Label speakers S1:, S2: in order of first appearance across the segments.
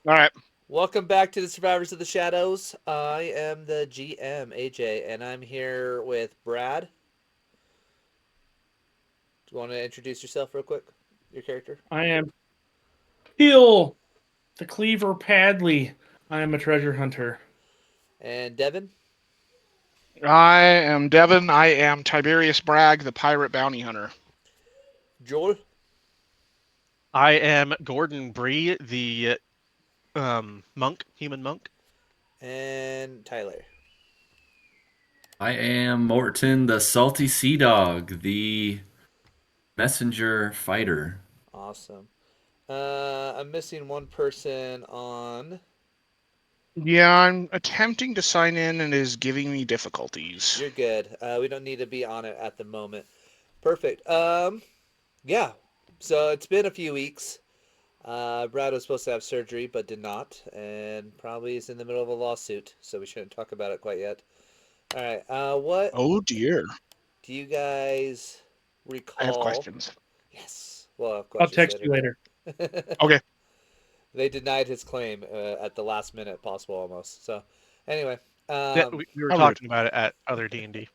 S1: All right.
S2: Welcome back to the Survivors of the Shadows. I am the GM, AJ, and I'm here with Brad. Do you want to introduce yourself real quick? Your character?
S3: I am Peel, the Cleaver Padley. I am a treasure hunter.
S2: And Devin?
S1: I am Devin. I am Tiberius Bragg, the pirate bounty hunter.
S2: Joel?
S4: I am Gordon Brie, the human monk.
S2: And Tyler.
S5: I am Morton, the salty sea dog, the messenger fighter.
S2: Awesome. I'm missing one person on.
S1: Yeah, I'm attempting to sign in and it is giving me difficulties.
S2: You're good. We don't need to be on it at the moment. Perfect. Yeah. So it's been a few weeks. Brad was supposed to have surgery, but did not, and probably is in the middle of a lawsuit, so we shouldn't talk about it quite yet. All right. What
S1: Oh dear.
S2: do you guys recall?
S1: I have questions.
S2: Yes. Well, of
S3: I'll
S2: questions
S3: text you later.
S1: Okay.
S2: They denied his claim at the last minute possible, almost. So, anyway.
S4: Yeah, we were
S1: I'll
S4: talking about it at other D&D.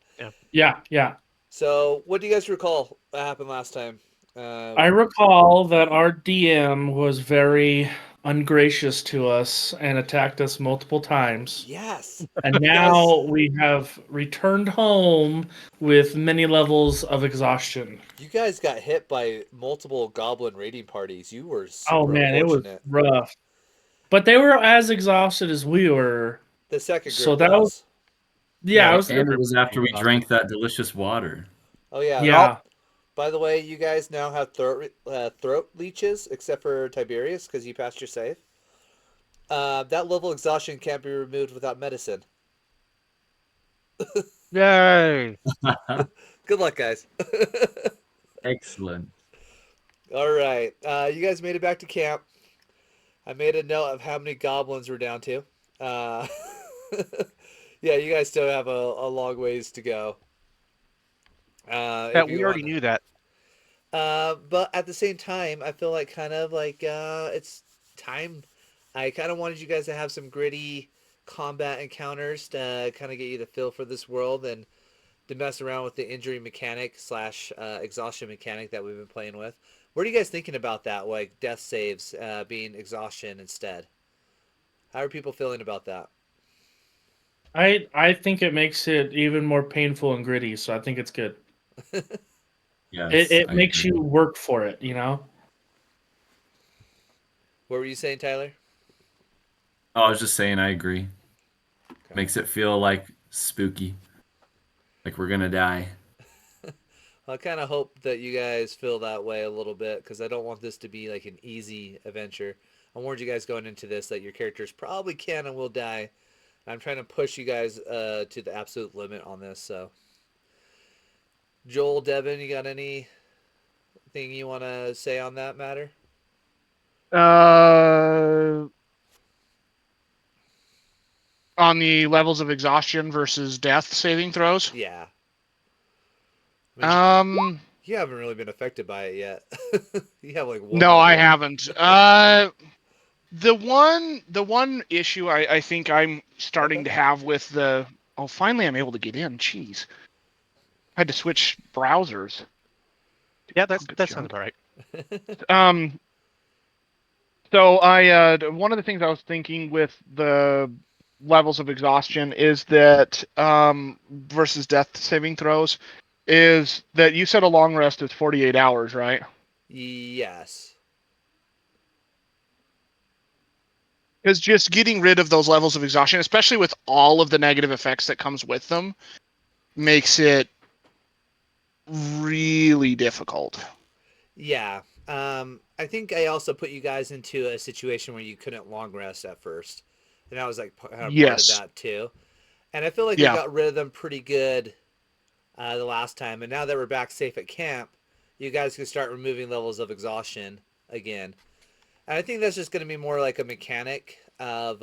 S4: Yeah.
S3: Yeah.
S2: So, what do you guys recall what happened last time?
S3: I recall that our DM was very ungracious to us and attacked us multiple times.
S2: Yes.
S3: And now we have returned home with many levels of exhaustion.
S2: You guys got hit by multiple goblin raiding parties. You were super
S3: Oh man, it was
S2: unfortunate.
S3: rough. But they were as exhausted as we were.
S2: The second group
S3: So that was
S4: Yeah,
S3: it was
S5: And it was after we
S4: Awesome.
S5: drank that delicious water.
S2: Oh yeah.
S3: yeah.
S2: By the way, you guys now have throat leeches, except for Tiberius, because you passed your save. That level exhaustion can't be removed without medicine.
S4: Yay!
S2: Good luck, guys.
S5: Excellent.
S2: All right, you guys made it back to camp. I made a note of how many goblins we're down to. Uh, yeah, you guys still have a long ways to go.
S4: Yeah,
S2: If you
S4: we already
S2: want.
S4: knew that.
S2: But at the same time, I feel like kind of like it's time. I kind of wanted you guys to have some gritty combat encounters to kind of get you the feel for this world and to mess around with the injury mechanic slash exhaustion mechanic that we've been playing with. What are you guys thinking about that? Like death saves being exhaustion instead. How are people feeling about that?
S3: I think it makes it even more painful and gritty, so I think it's good.
S5: Yes,
S3: It
S5: I
S3: makes
S5: agree.
S3: you work for it, you know?
S2: What were you saying, Tyler?
S5: Oh, I was just saying I agree.
S2: Okay.
S5: Makes it feel like spooky. Like we're gonna die.
S2: I kind of hope that you guys feel that way a little bit because I don't want this to be like an easy adventure. I warned you guys going into this that your characters probably can and will die. I'm trying to push you guys to the absolute limit on this. So, Joel, Devin, you got anything you want to say on that matter?
S1: On the levels of exhaustion versus death saving throws.
S2: Yeah. I mean,
S1: Um,
S2: you haven't really been affected by it yet. You have like one
S1: no, I
S2: level.
S1: haven't. The one issue I think I'm starting
S2: Okay.
S1: to have with the finally I'm able to get in. Jeez, I had to switch browsers.
S4: Yeah,
S1: Good
S4: that sounds
S1: junk.
S4: about right.
S1: So one of the things I was thinking with the levels of exhaustion is that versus death saving throws is that you said a long rest is 48 hours, right?
S2: Yes.
S1: Because just getting rid of those levels of exhaustion, especially with all of the negative effects that comes with them, makes it really difficult.
S2: Yeah. I think I also put you guys into a situation where you couldn't long rest at first, and that was like kind of part of
S1: Yes.
S2: that too. And I feel like we
S1: Yeah.
S2: got rid of them pretty good the last time. And now that we're back safe at camp, you guys can start removing levels of exhaustion again. And I think that's just going to be more like a mechanic of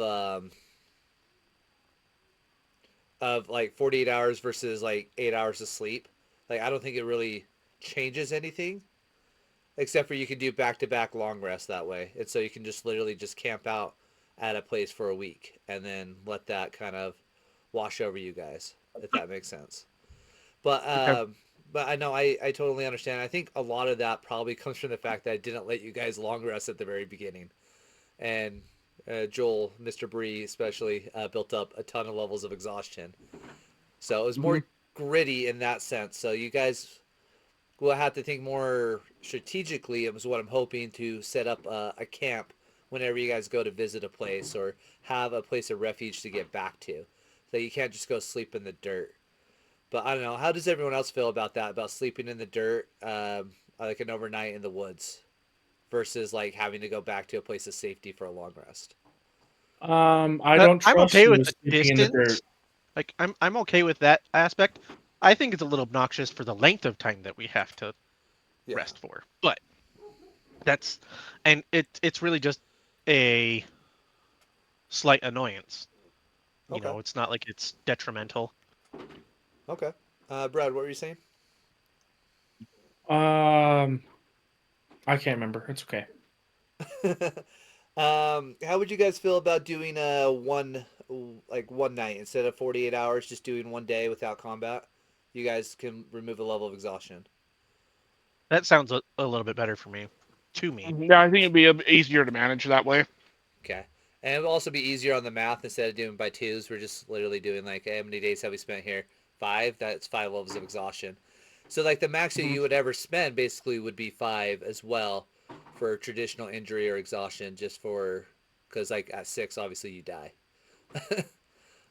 S2: like 48 hours versus like 8 hours of sleep. Like I don't think it really changes anything except for you can do back to back long rest that way. And so you can just literally just camp out at a place for a week and then let that kind of wash over you guys, if that makes sense. But I know I totally understand. I think a lot of that probably comes from the fact that I didn't let you guys long rest at the very beginning, and Joel, Mr. Brie especially, built up a ton of levels of exhaustion. So it was more gritty in that sense. So you guys will have to think more strategically. It was what I'm hoping to set up a camp whenever you guys go to visit a place or have a place of refuge to get back to. So you can't just go sleep in the dirt. But I don't know. How does everyone else feel about that? About sleeping in the dirt, like an overnight in the woods, versus like having to go back to a place of safety for a long rest?
S3: I don't trust
S4: I'm okay
S3: you
S4: with the
S3: sleeping in the dirt.
S4: distance. Like I'm okay with that aspect. I think it's a little obnoxious for the length of time that we have to rest for. But that's it's really just a slight annoyance. You know, it's not like it's detrimental.
S2: Okay. Brad, what were you saying?
S3: I can't remember. It's okay.
S2: How would you guys feel about doing one night instead of 48 hours, just doing one day without combat? You guys can remove a level of exhaustion.
S4: That sounds a little bit better for me. To me.
S1: Yeah, I think it'd be easier to manage that way.
S2: Okay. And it would also be easier on the math instead of doing by twos. We're just literally doing like, hey, how many days have we spent here? 5. That's 5 levels of exhaustion. So like the max that you would ever spend basically would be 5 as well for traditional injury or exhaustion, just for because like at 6 obviously you die.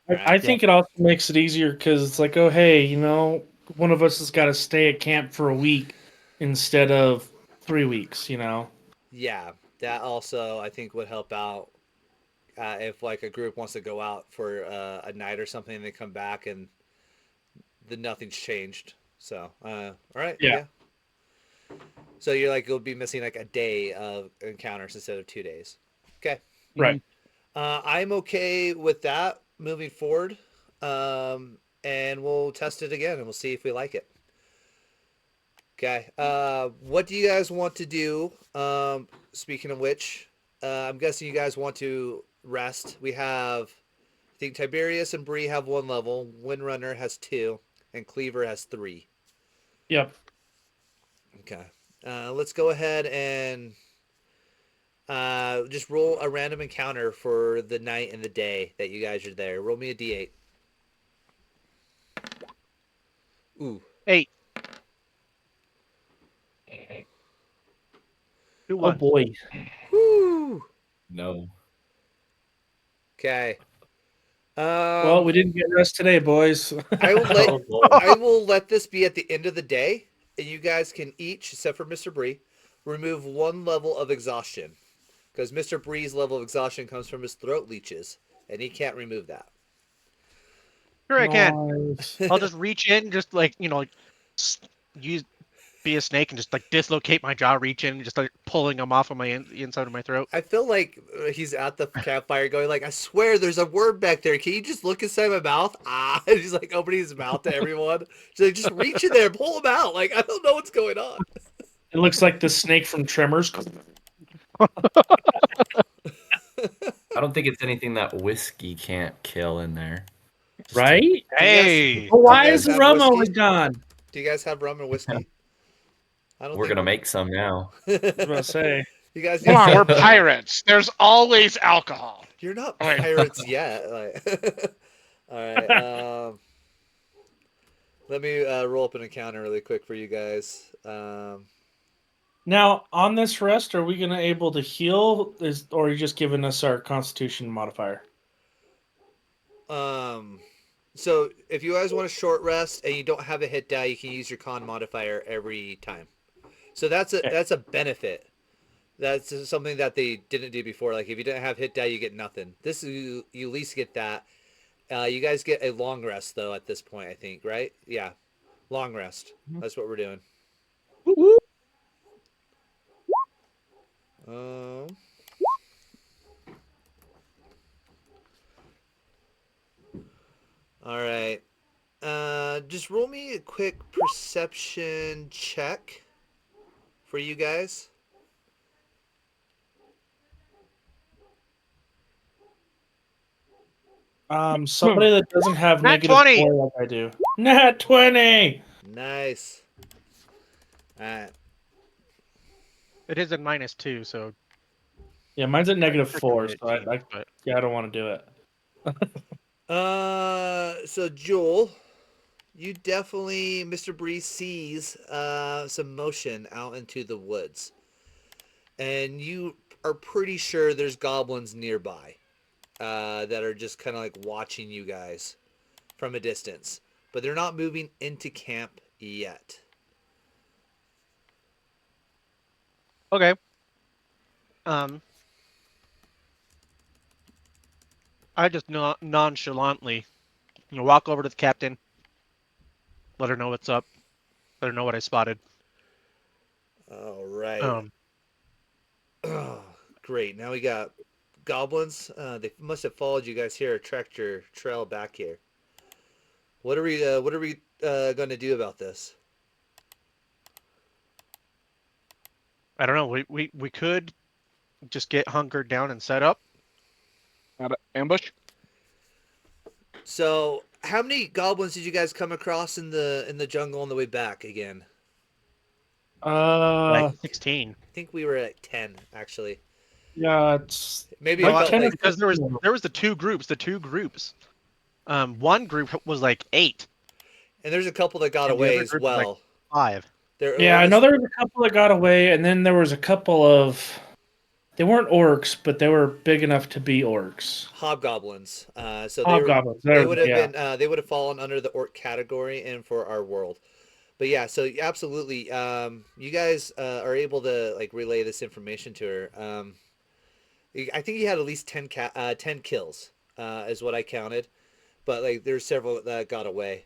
S3: I think it also makes it easier because it's like, oh hey, you know, one of us has got to stay at camp for a week instead of 3 weeks. You know.
S2: Yeah, that also I think would help out if like a group wants to go out for a night or something and they come back and nothing's changed. So all right, yeah. So you're like you'll be missing like a day of encounters instead of 2 days. Okay.
S3: Right.
S2: I'm okay with that moving forward, and we'll test it again and we'll see if we like it. Okay. What do you guys want to do? Speaking of which, I'm guessing you guys want to rest. We have, I think Tiberius and Brie have 1 level, Windrunner has 2, and Cleaver has 3.
S3: Yep.
S2: Okay. Let's go ahead and just roll a random encounter for the night and the day that you guys are there. Roll me a d8. Ooh.
S4: 8.
S3: Oh boy.
S2: Woo.
S5: No.
S2: Okay.
S3: Well, we didn't get rest today, boys.
S2: I will let
S5: Oh, boy.
S2: I will let this be at the end of the day, and you guys can each, except for Mr. Bree, remove 1 level of exhaustion, because Mr. Bree's level of exhaustion comes from his throat leeches, and he can't remove that.
S4: Sure, I can.
S3: Nice.
S4: I'll just reach in, just like be a snake and just like dislocate my jaw, reach in, and just like pulling them off of my the inside of my throat.
S2: I feel like he's at the campfire going like, I swear there's a worm back there. Can you just look inside my mouth? Ah, and he's like opening his mouth to everyone. She's like, just reach in there, pull him out. Like, I don't know what's going on.
S3: It looks like the snake from Tremors.
S5: I don't think it's anything that whiskey can't kill in there.
S3: Right?
S4: Hey,
S3: Well, why
S2: you
S3: is
S2: guys have
S3: rum
S2: whiskey?
S3: only gone?
S2: Do you guys have rum and whiskey? I don't
S5: We're
S2: think
S5: gonna make some now.
S3: I was about to say.
S2: You guys
S1: Come on, we're pirates. There's always alcohol.
S2: You're not
S1: All right.
S2: pirates yet. Like, all right. Let me roll up an encounter really quick for you guys.
S3: Now, on this rest, are we gonna able to heal? Or are you just giving us our Constitution modifier?
S2: So if you guys want a short rest and you don't have a hit die, you can use your con modifier every time. So that's a benefit. That's something that they didn't do before. Like if you didn't have hit die, you get nothing. This you at least get that. You guys get a long rest though at this point, I think, right? Yeah, long rest. That's what we're doing. All right. Just roll me a quick perception check for you guys.
S3: Somebody that doesn't have
S4: Nat
S3: negative
S4: 20!
S3: 4 like I do. Nat 20!
S2: Nice. All right.
S4: It is at -2, so
S3: Yeah, mine's at negative 4,
S4: technically
S3: so
S4: it changed, but
S3: I don't want to do it.
S2: So Joel, you definitely, Mr. Brie sees some motion out into the woods, and you are pretty sure there's goblins nearby that are just kind of like watching you guys from a distance, but they're not moving into camp yet.
S4: okay. Um, I just nonchalantly, walk over to the captain, let her know what's up, let her know what I spotted.
S2: All right.
S4: Um,
S2: Oh, great. Now we got goblins. They must have followed you guys here, or tracked your trail back here. What are we going to do about this?
S4: I don't know. We could just get hunkered down and set up.
S1: Ambush.
S2: So, how many goblins did you guys come across in the jungle on the way back again?
S4: Like 16.
S2: I think we were at 10 actually.
S3: Yeah, it's
S2: Maybe
S3: like
S2: it felt
S3: 10
S2: like,
S4: Because there was the two groups. One group was like 8.
S2: and there's a couple that got
S4: And the
S2: away
S4: other
S2: as
S4: group was, like,
S2: well.
S4: 5.
S3: Yeah, I know there was a couple that got away, and then there was a couple of... They weren't orcs, but they were big enough to be orcs.
S2: Hobgoblins. So
S3: Hobgoblins.
S2: they would have been they would have fallen under the orc category and for our world. But yeah, so absolutely, you guys are able to like relay this information to her. I think you had at least 10 kills, is what I counted. But like, there's several that got away.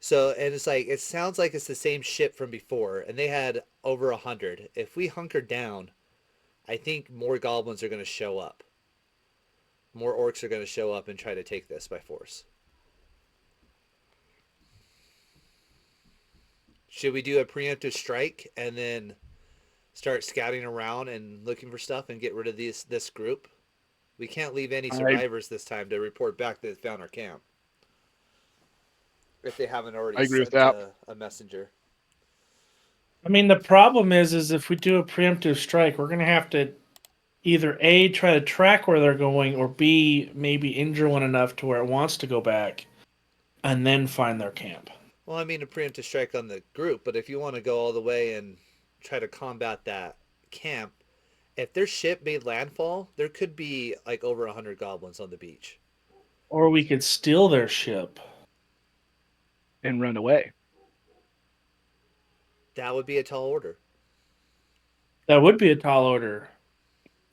S2: So, and it's like, it sounds like it's the same ship from before, and they had over 100. If we hunker down, I think more goblins are going to show up. More orcs are going to show up and try to take this by force. Should we do a preemptive strike and then start scouting around and looking for stuff and get rid of this group? We can't leave any survivors this time to report back that they found our camp. If they haven't already
S1: I agree with
S2: sent
S1: that.
S2: a messenger.
S3: I mean, the problem is if we do a preemptive strike, we're going to have to either A, try to track where they're going, or B, maybe injure one enough to where it wants to go back, and then find their camp.
S2: Well, I mean a preemptive strike on the group, but if you want to go all the way and try to combat that camp, if their ship made landfall, there could be like over 100 goblins on the beach.
S3: Or we could steal their ship.
S1: And run away.
S2: That would be a tall order.
S3: That would be a tall order.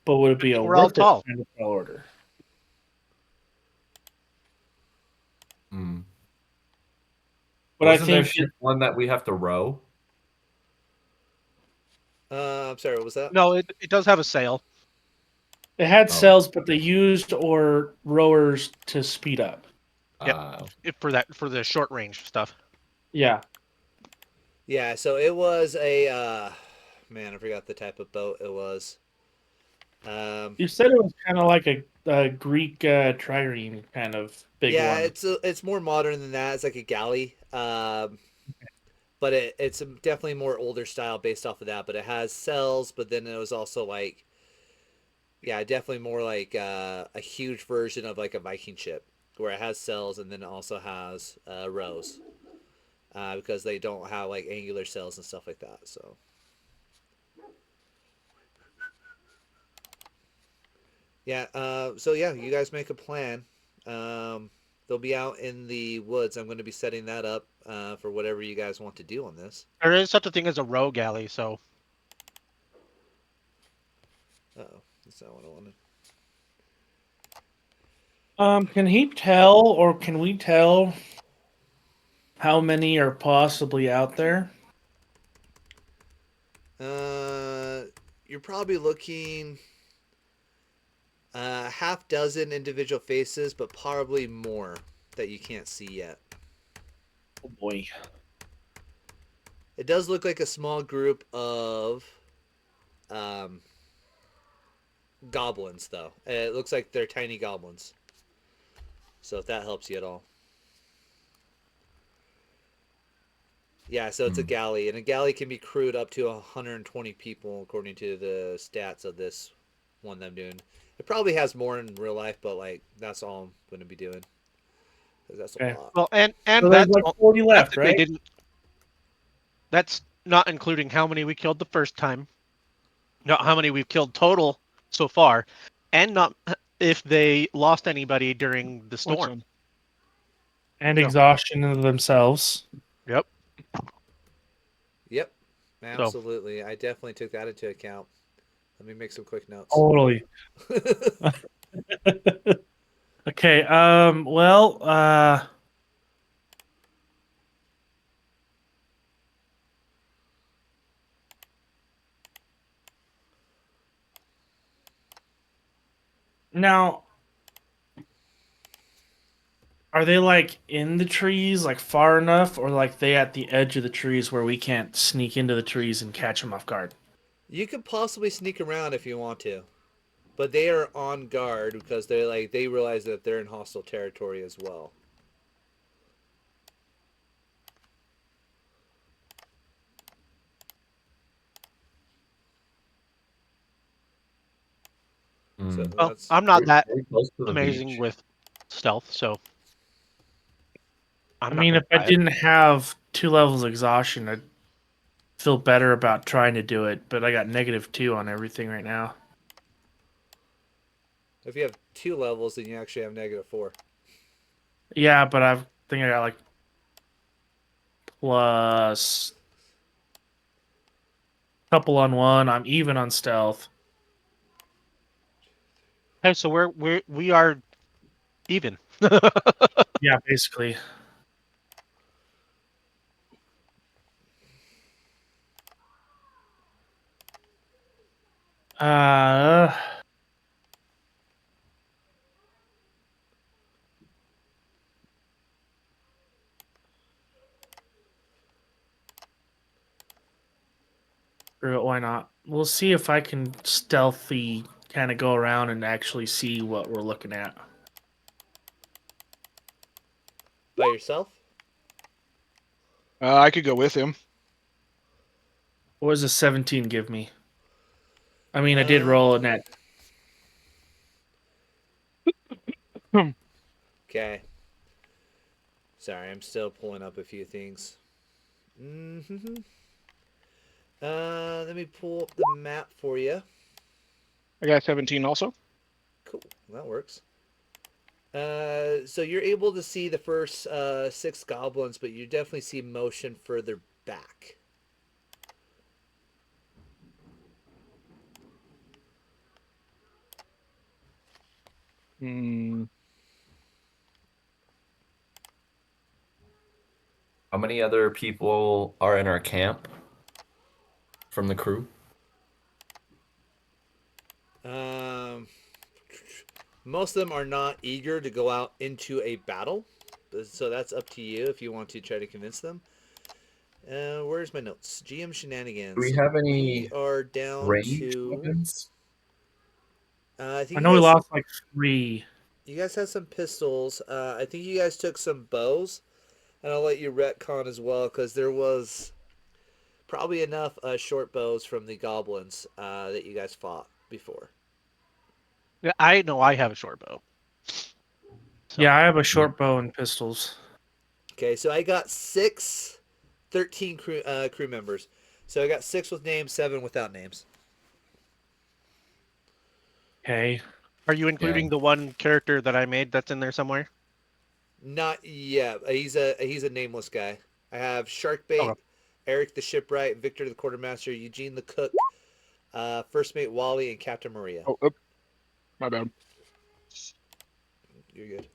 S3: But would it be a
S4: We're all
S3: worth it
S4: tall.
S3: kind of tall order?
S5: Hmm.
S3: But
S5: Wasn't
S3: I
S5: there
S3: think
S5: ship one that we have to row?
S2: I'm sorry, what was that?
S4: No, it does have a sail.
S3: they had
S5: Oh.
S3: sails, but they used rowers to speed up.
S4: For the short range stuff.
S3: Yeah.
S2: Yeah, so it was a man, I forgot the type of boat it was.
S3: You said it was kind of like a Greek trireme kind of big
S2: yeah,
S3: one.
S2: it's more modern than that. It's like a galley. But it's definitely more older style based off of that. But it has sails, but then it was also like, yeah, definitely more like a huge version of like a Viking ship, where it has sails and then it also has rows, because they don't have like angular sails and stuff like that. So. Yeah, so yeah, you guys make a plan. They'll be out in the woods. I'm going to be setting that up for whatever you guys want to do on this.
S4: There is such a thing as a row galley, so
S2: Uh-oh, that's not what I wanted.
S3: Can he tell, or can we tell, how many are possibly out there?
S2: You're probably looking half dozen individual faces, but probably more that you can't see yet.
S3: Oh boy.
S2: It does look like a small group of goblins, though. It looks like they're tiny goblins. So if that helps you at all. Yeah, so it's a galley, and a galley can be crewed up to 120 people according to the stats of this one that I'm doing. It probably has more in real life, but like that's all I'm going to be doing. 'Cause that's a
S3: Okay.
S2: lot.
S4: Well, and
S3: So there's
S4: that's
S3: like 40
S4: that's
S3: left,
S4: if they
S3: right?
S4: didn't. That's not including how many we killed the first time, not how many we've killed total so far, and not if they lost anybody during the
S1: What's
S4: storm.
S1: in?
S3: And
S1: Yeah.
S3: exhaustion of themselves.
S4: Yep.
S2: Yep, absolutely. I definitely took that into account. Let me make some quick notes.
S3: Totally. Okay. Well. Now, are they like in the trees, like far enough, or like they at the edge of the trees where we can't sneak into the trees and catch them off guard?
S2: You could possibly sneak around if you want to, but they are on guard because they realize that they're in hostile territory as well. So
S4: Well,
S2: that's
S4: I'm not that
S5: Very close to the
S4: amazing
S5: beach.
S4: with stealth, so I'm
S3: I
S4: not
S3: mean,
S4: gonna
S3: if I
S4: try it.
S3: didn't have 2 levels exhaustion, I'd feel better about trying to do it. But I got -2 on everything right now.
S2: if you have 2 levels, then you actually have -4.
S3: Yeah, but I think I got like plus couple on one. I'm even on stealth.
S4: Okay, so we are even.
S3: Yeah, basically. Uh, Screw it, why not? We'll see if I can stealthy kind of go around and actually see what we're looking at.
S2: By yourself?
S1: I could go with him.
S3: What does a 17 give me? I mean, I did roll a net.
S2: Okay. Sorry, I'm still pulling up a few things. Mm-hmm. Let me pull up the map for you.
S1: I got 17 also.
S2: Cool, that works. So you're able to see the first 6 goblins, but you definitely see motion further back.
S1: Hmm.
S5: How many other people are in our camp from the crew?
S2: Um, most of them are not eager to go out into a battle, so that's up to you if you want to try to convince them. Where's my notes? GM shenanigans.
S5: Do we have
S2: We
S5: any
S2: are down
S5: ranged
S2: to.
S5: weapons?
S2: I
S3: I
S2: think
S3: know we lost like 3.
S2: you guys had some pistols. I think you guys took some bows, and I'll let you retcon as well because there was probably enough short bows from the goblins that you guys fought before.
S4: Yeah, I know I have a short bow. So,
S3: Yeah, I have a short bow and pistols.
S2: Okay, so I got 13 crew members. So I got 6 with names, 7 without names.
S3: Okay.
S4: are you including the one character that I made that's in there somewhere?
S2: Not yet. He's a nameless guy. I have Sharkbait,
S4: Okay.
S2: Eric the Shipwright, Victor the Quartermaster, Eugene the Cook, First Mate Wally, and Captain Maria.
S1: Oh, my bad.
S2: You're good.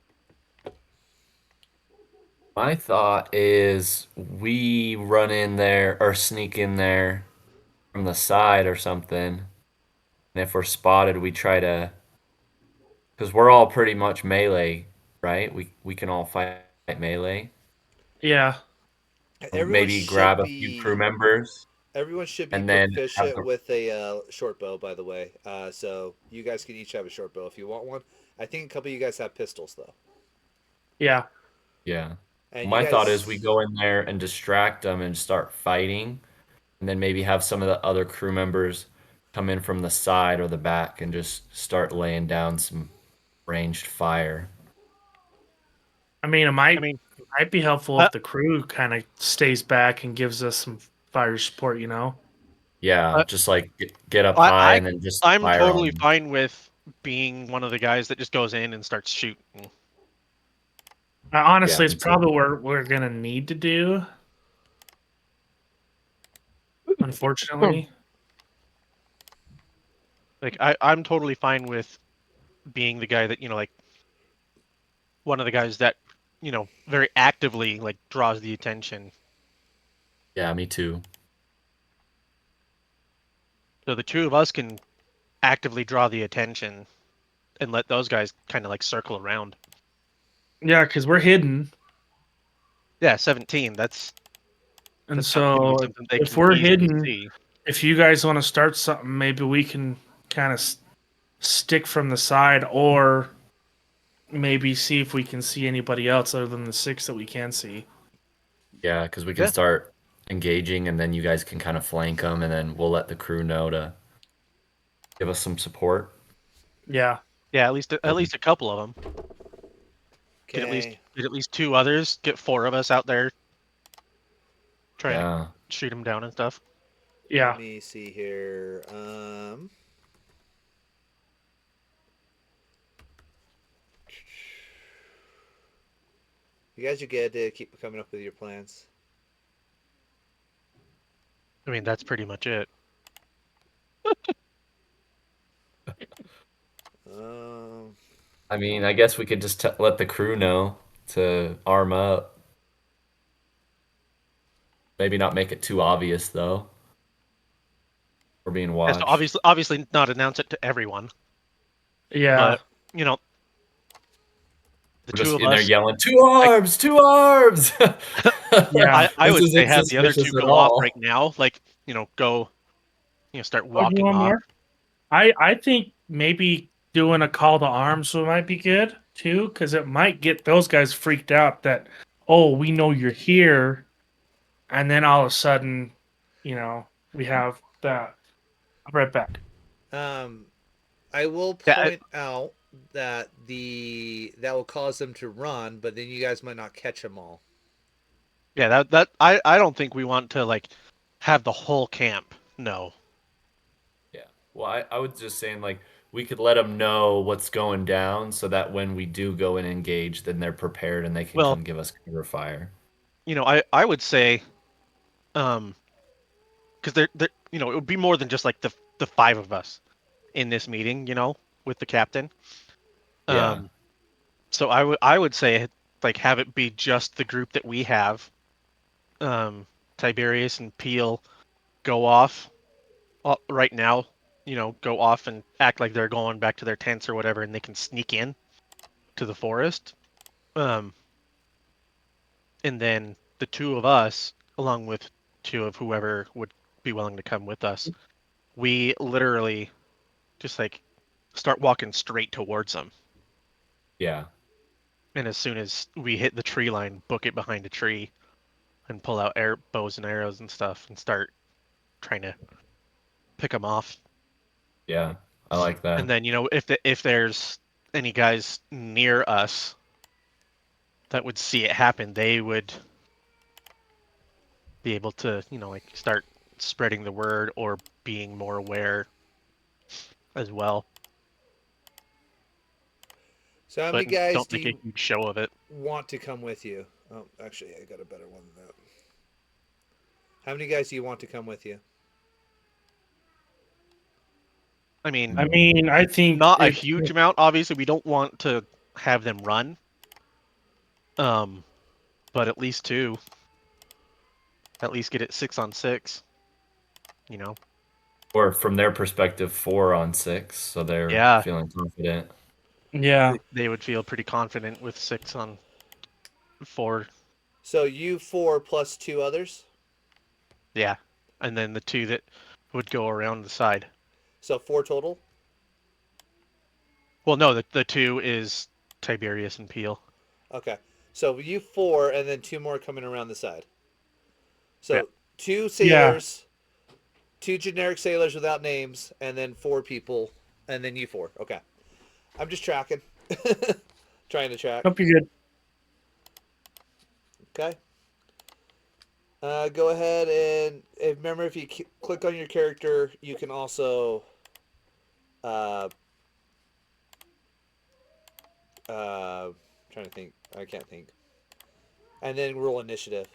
S5: My thought is we run in there or sneak in there from the side or something. And if we're spotted, we try to, because we're all pretty much melee, right? We can all fight melee.
S3: Yeah.
S2: Everyone
S5: Maybe
S2: should
S5: grab a few crew
S2: be
S5: members and then have
S2: proficient
S5: the.
S2: with a short bow. By the way, so you guys can each have a short bow if you want one. I think a couple of you guys have pistols though.
S3: Yeah.
S5: Yeah.
S2: And you
S5: My thought is
S2: guys,
S5: we go in there and distract them and start fighting, and then maybe have some of the other crew members come in from the side or the back and just start laying down some ranged fire.
S3: I mean,
S4: I mean,
S3: might be helpful
S4: I,
S3: if the crew kind of stays back and gives us some fire support. You know.
S5: Yeah,
S4: I,
S5: just like get up
S4: I,
S5: high
S4: I
S5: and then just
S4: I'm
S5: fire on
S4: totally
S5: them.
S4: fine with being one of the guys that just goes in and starts shooting.
S5: Yeah,
S3: Honestly, it's
S5: me too.
S3: probably what we're gonna need to do. Unfortunately.
S4: Like I'm totally fine with being the guy that, like one of the guys that, very actively like draws the attention.
S5: Yeah, me too.
S4: So the two of us can actively draw the attention and let those guys kind of like circle around.
S3: Yeah, because we're hidden,
S4: Yeah, 17. That's
S3: and
S4: not going to be
S3: so
S4: something they
S3: if
S4: can
S3: we're
S4: easily
S3: hidden,
S4: see.
S3: if you guys want to start something, maybe we can kind of stick from the side, or maybe see if we can see anybody else other than the 6 that we can see.
S5: Yeah, because we can
S4: Yeah.
S5: start engaging, and then you guys can kind of flank them, and then we'll let the crew know to give us some support.
S3: Yeah.
S4: Yeah, at least a couple of them.
S2: okay.
S4: Get at least two others. Get four of us out there trying to
S5: Yeah,
S4: shoot them down and stuff.
S2: Let
S3: Yeah.
S2: me see here. You guys are good to keep coming up with your plans.
S4: I mean, that's pretty much it.
S2: Um,
S5: I mean, I guess we could just let the crew know to arm up. Maybe not make it too obvious though. We're being
S4: Yeah, so
S5: watched.
S4: obviously not announce it to everyone,
S3: Yeah.
S4: but you know, the
S5: We're
S4: two
S5: just
S4: of
S5: in there
S4: us.
S5: yelling, "Two
S4: Like,
S5: arms! Two arms!"
S3: Yeah.
S4: I
S5: This
S4: would say
S5: isn't
S4: have the other two
S5: suspicious at
S4: go off right
S5: all.
S4: now. Like, go, start
S3: Oh, do you
S4: walking
S3: want
S4: off.
S3: more? I think maybe doing a call to arms might be good too, because it might get those guys freaked out that, oh, we know you're here, and then all of a sudden, we have that. I'll be right back.
S2: um, I will
S4: Yeah,
S2: point out that that will cause them to run, but then you guys might not catch them all.
S4: yeah. I don't think we want to like have the whole camp. No.
S5: Yeah. Well, I was just saying, like, we could let them know what's going down so that when we do go and engage, then they're prepared and they can
S4: Well,
S5: come give us cover fire.
S4: I would say, because it would be more than just like the five of us in this meeting, with the captain.
S5: Yeah.
S4: So I would say like have it be just the group that we have. Tiberius and Peel go off right now. Go off and act like they're going back to their tents or whatever, and they can sneak in to the forest. Um, and then the two of us, along with two of whoever would be willing to come with us, we literally just like start walking straight towards them.
S5: Yeah.
S4: And as soon as we hit the tree line, book it behind a tree and pull out bows and arrows and stuff and start trying to pick them off.
S5: Yeah. I like
S4: And
S5: that.
S4: then if there's any guys near us that would see it happen, they would be able to like start spreading the word or being more aware as well.
S2: So how many
S4: But
S2: guys
S4: don't
S2: do
S4: make a
S2: you
S4: huge show of it.
S2: want to come with you? Oh, actually, I got a better one than that. How many guys do you want to come with you?
S4: I mean,
S3: I mean, I think
S4: not a huge amount. Obviously, we don't want to have them run. But at least two. At least get it 6-on-6. You know.
S5: Or from their perspective, 4-on-6, so they're
S4: Yeah,
S5: feeling confident.
S3: Yeah.
S4: they would feel pretty confident with 6-on-4.
S2: So you four plus two others.
S4: Yeah, and then the two that would go around the side.
S2: So four total.
S4: Well, no, the two is Tiberius and Peel.
S2: Okay. So you 4, and then 2 more coming around the side. So
S4: Yeah.
S2: 2 sailors, 2 generic sailors without names, and then 4 people, and then you 4. Okay. I'm just tracking. Trying to track.
S3: Hope you're good.
S2: Okay. Go ahead and remember, if you click on your character, you can also trying to think. I can't think. And then roll initiative.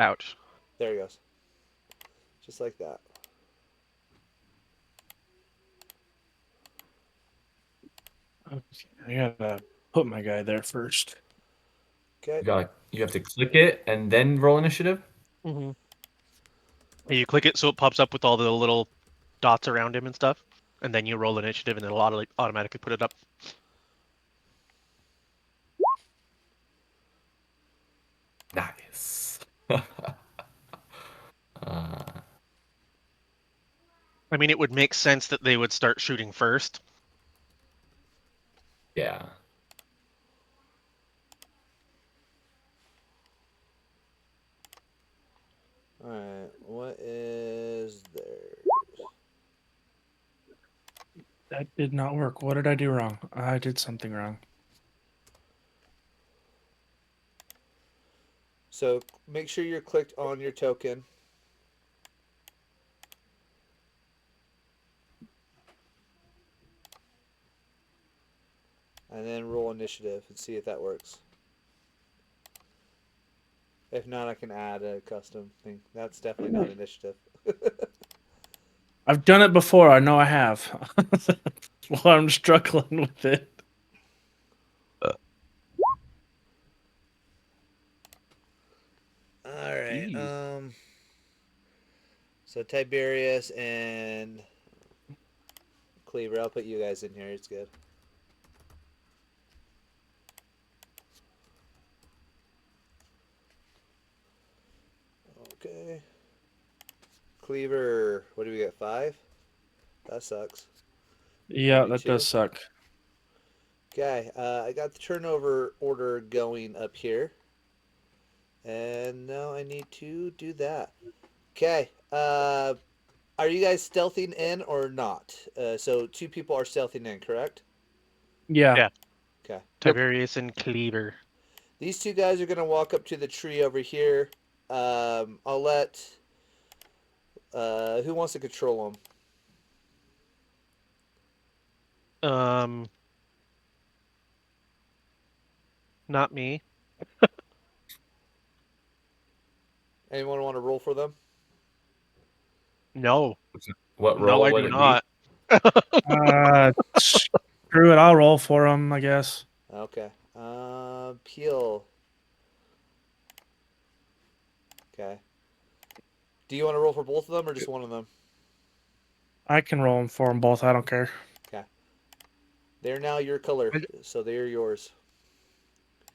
S4: Ouch.
S2: There he goes. Just like that.
S3: I gotta put my guy there first.
S2: Okay.
S5: You have to click it and then roll initiative.
S4: Mm-hmm. You click it so it pops up with all the little dots around him and stuff, and then you roll initiative, and it'll automatically put it up.
S5: Nice.
S4: I mean, it would make sense that they would start shooting first.
S5: Yeah.
S2: Alright, what is there?
S3: That did not work. What did I do wrong? I did something wrong.
S2: So make sure you're clicked on your token. And then roll initiative and see if that works. If not, I can add a custom thing. That's definitely not initiative.
S3: I've done it before. I know I have. Well, I'm struggling with it.
S2: Alright,
S4: Jeez.
S2: so Tiberius and Cleaver, I'll put you guys in here, it's good. Okay. Cleaver, what do we get, 5? That sucks.
S3: Yeah,
S2: Maybe
S3: that
S2: 2.
S3: does suck.
S2: Okay, I got the turnover order going up here. And now I need to do that. Okay, are you guys stealthing in or not? So 2 people are stealthing in, correct?
S3: Yeah.
S4: Yeah.
S2: Okay.
S4: Tiberius and Cleaver.
S2: These 2 guys are going to walk up to the tree over here. I'll let... who wants to control them?
S4: Not me.
S2: Anyone want to roll for them?
S4: No.
S5: What
S4: No,
S5: role
S4: I
S5: would
S4: do
S5: it
S4: not.
S3: Screw it. I'll roll for him, I guess.
S2: Okay. Peel. Okay. Do you want to roll for both of them or just one of them?
S3: I can roll them for them both. I don't care.
S2: Okay. They're now your color, so they're yours.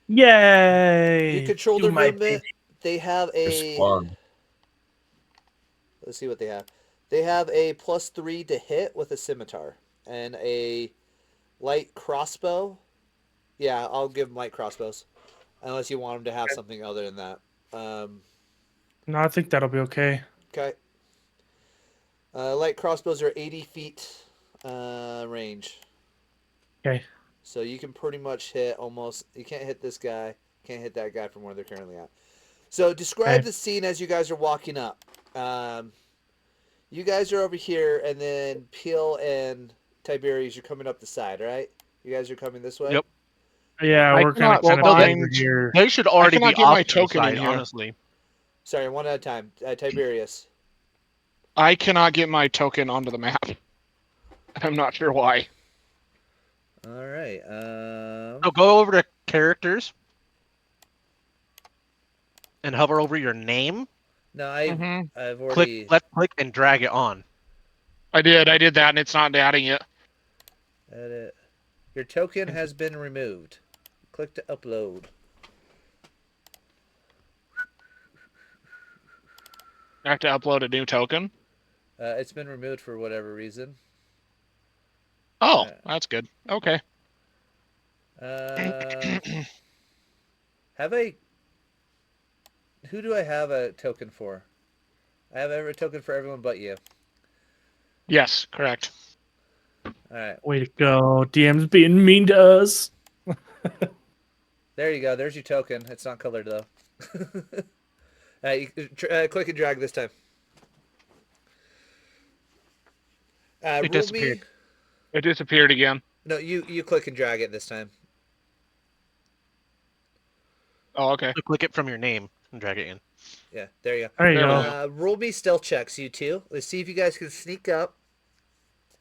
S3: Yay!
S2: You control
S3: Do
S2: their
S3: my
S2: movement. They have
S5: There's
S2: a...
S5: fun.
S2: Let's see what they have. They have a +3 to hit with a scimitar. And a light crossbow. Yeah, I'll give them light crossbows. Unless you want them to have something other than that.
S3: No, I think that'll be okay.
S2: Okay. Light crossbows are 80 feet range.
S3: Okay.
S2: So you can pretty much hit almost... You can't hit this guy. Can't hit that guy from where they're currently at. So describe the scene as you guys are walking up. You guys are over here, and then Peel and Tiberius, you're coming up the side, right? You guys are coming this way?
S4: Yep.
S3: Yeah,
S1: I
S3: we're kind of
S1: cannot
S3: over
S1: find-
S3: here.
S4: They should already
S1: cannot
S4: be
S1: get my
S4: off to the
S1: token in
S4: side,
S1: here.
S4: honestly.
S2: Sorry, one at a time. Tiberius.
S1: I cannot get my token onto the map. I'm not sure why.
S2: All right.
S4: So go over to characters and hover over your name.
S2: No, I've
S1: Mm-hmm.
S2: already...
S4: Left click and drag it on.
S1: I did that, and it's not adding it.
S2: Edit. Your token has been removed. Click to upload.
S1: I have to upload a new token.
S2: It's been removed for whatever reason.
S1: Oh, that's good. Okay.
S2: Have I? Who do I have a token for? I have a token for everyone but you.
S1: Yes, correct.
S2: All right.
S3: Way to go. DM's being mean to us.
S2: There you go. There's your token. It's not colored though. Click and drag this time.
S4: It
S2: Rule
S4: disappeared.
S2: me.
S1: It disappeared again.
S2: No, you click and drag it this time.
S1: Oh, okay.
S4: Click it from your name and drag it in.
S2: Yeah, there you go.
S3: There you
S1: There we
S3: go.
S1: go.
S2: Roll me stealth checks, you two. Let's see if you guys can sneak up.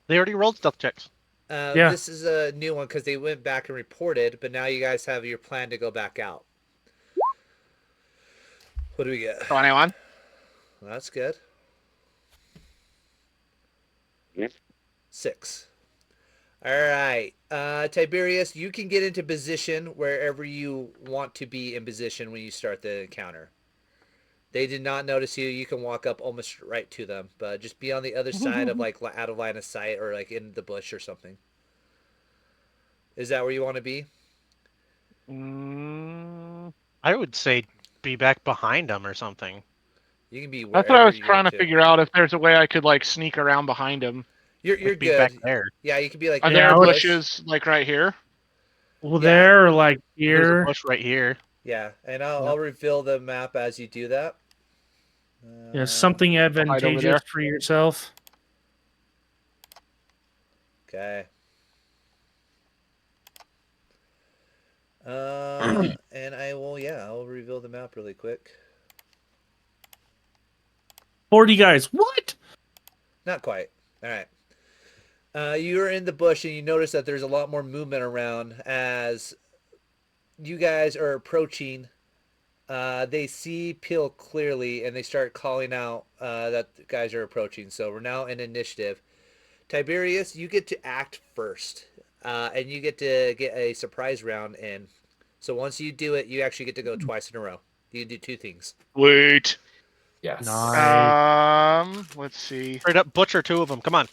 S4: They already rolled stealth checks.
S3: Yeah.
S2: This is a new one because they went back and reported, but now you guys have your plan to go back out. What do we get?
S1: 21.
S2: Well, that's good.
S1: Yep.
S2: 6. All right. Tiberius, you can get into position wherever you want to be in position when you start the encounter. They did not notice you. You can walk up almost right to them, but just be on the other side of like out of line of sight or like in the bush or something. Is that where you want to be?
S4: I would say be back behind them or something.
S2: You can be
S1: That's what I was
S2: you
S1: trying
S2: want
S1: to figure out, if there's a way I could like sneak around behind him.
S2: You're
S4: Like, be
S2: good.
S4: back there.
S2: Yeah, you could be like.
S1: Are
S2: in
S1: there
S2: the bush.
S1: bushes like right here?
S3: Well,
S2: Yeah.
S3: there or like
S4: There's a
S3: here.
S4: bush right here.
S2: Yeah, and I'll reveal the map as you do that.
S3: Yeah, something
S1: over
S3: advantageous
S1: there.
S3: for yourself.
S2: Okay. And I'll reveal the map really quick.
S3: 40 guys. What?
S2: Not quite. All right. You're in the bush and you notice that there's a lot more movement around as you guys are approaching. They see Peel clearly and they start calling out that the guys are approaching. So we're now in initiative. Tiberius, you get to act first, and you get to get a surprise round in. So once you do it, you actually get to go twice in a row. You can do 2 things.
S1: Wait.
S5: Yes.
S3: Nice.
S1: Let's see.
S4: Straight up butcher 2 of them. Come on.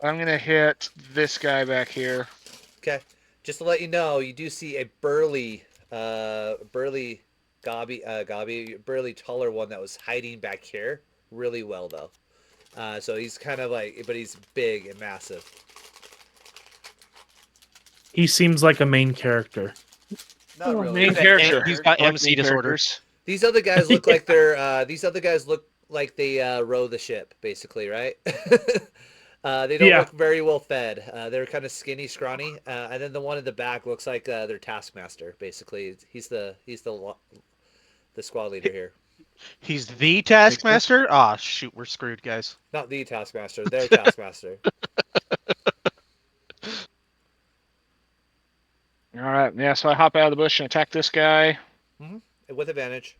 S1: I'm gonna hit this guy back here.
S2: Okay. Just to let you know, you do see a burly burly taller one that was hiding back here really well though. So he's kind of like, but he's big and massive.
S3: He seems like a main character.
S2: Not really.
S1: Main character.
S4: He's got
S1: I like
S4: MC
S1: main
S4: disorder.
S1: characters.
S2: These other guys look like they're. These other guys look like they row the ship, basically, right? They don't look very well fed. They're kind of skinny, scrawny, and then the one in the back looks like their taskmaster. Basically, he's the squad leader here.
S4: He's the taskmaster? Ah, shoot, we're screwed, guys.
S2: Not the taskmaster. Their taskmaster.
S1: All right. Yeah. So I hop out of the bush and attack this guy.
S2: With advantage.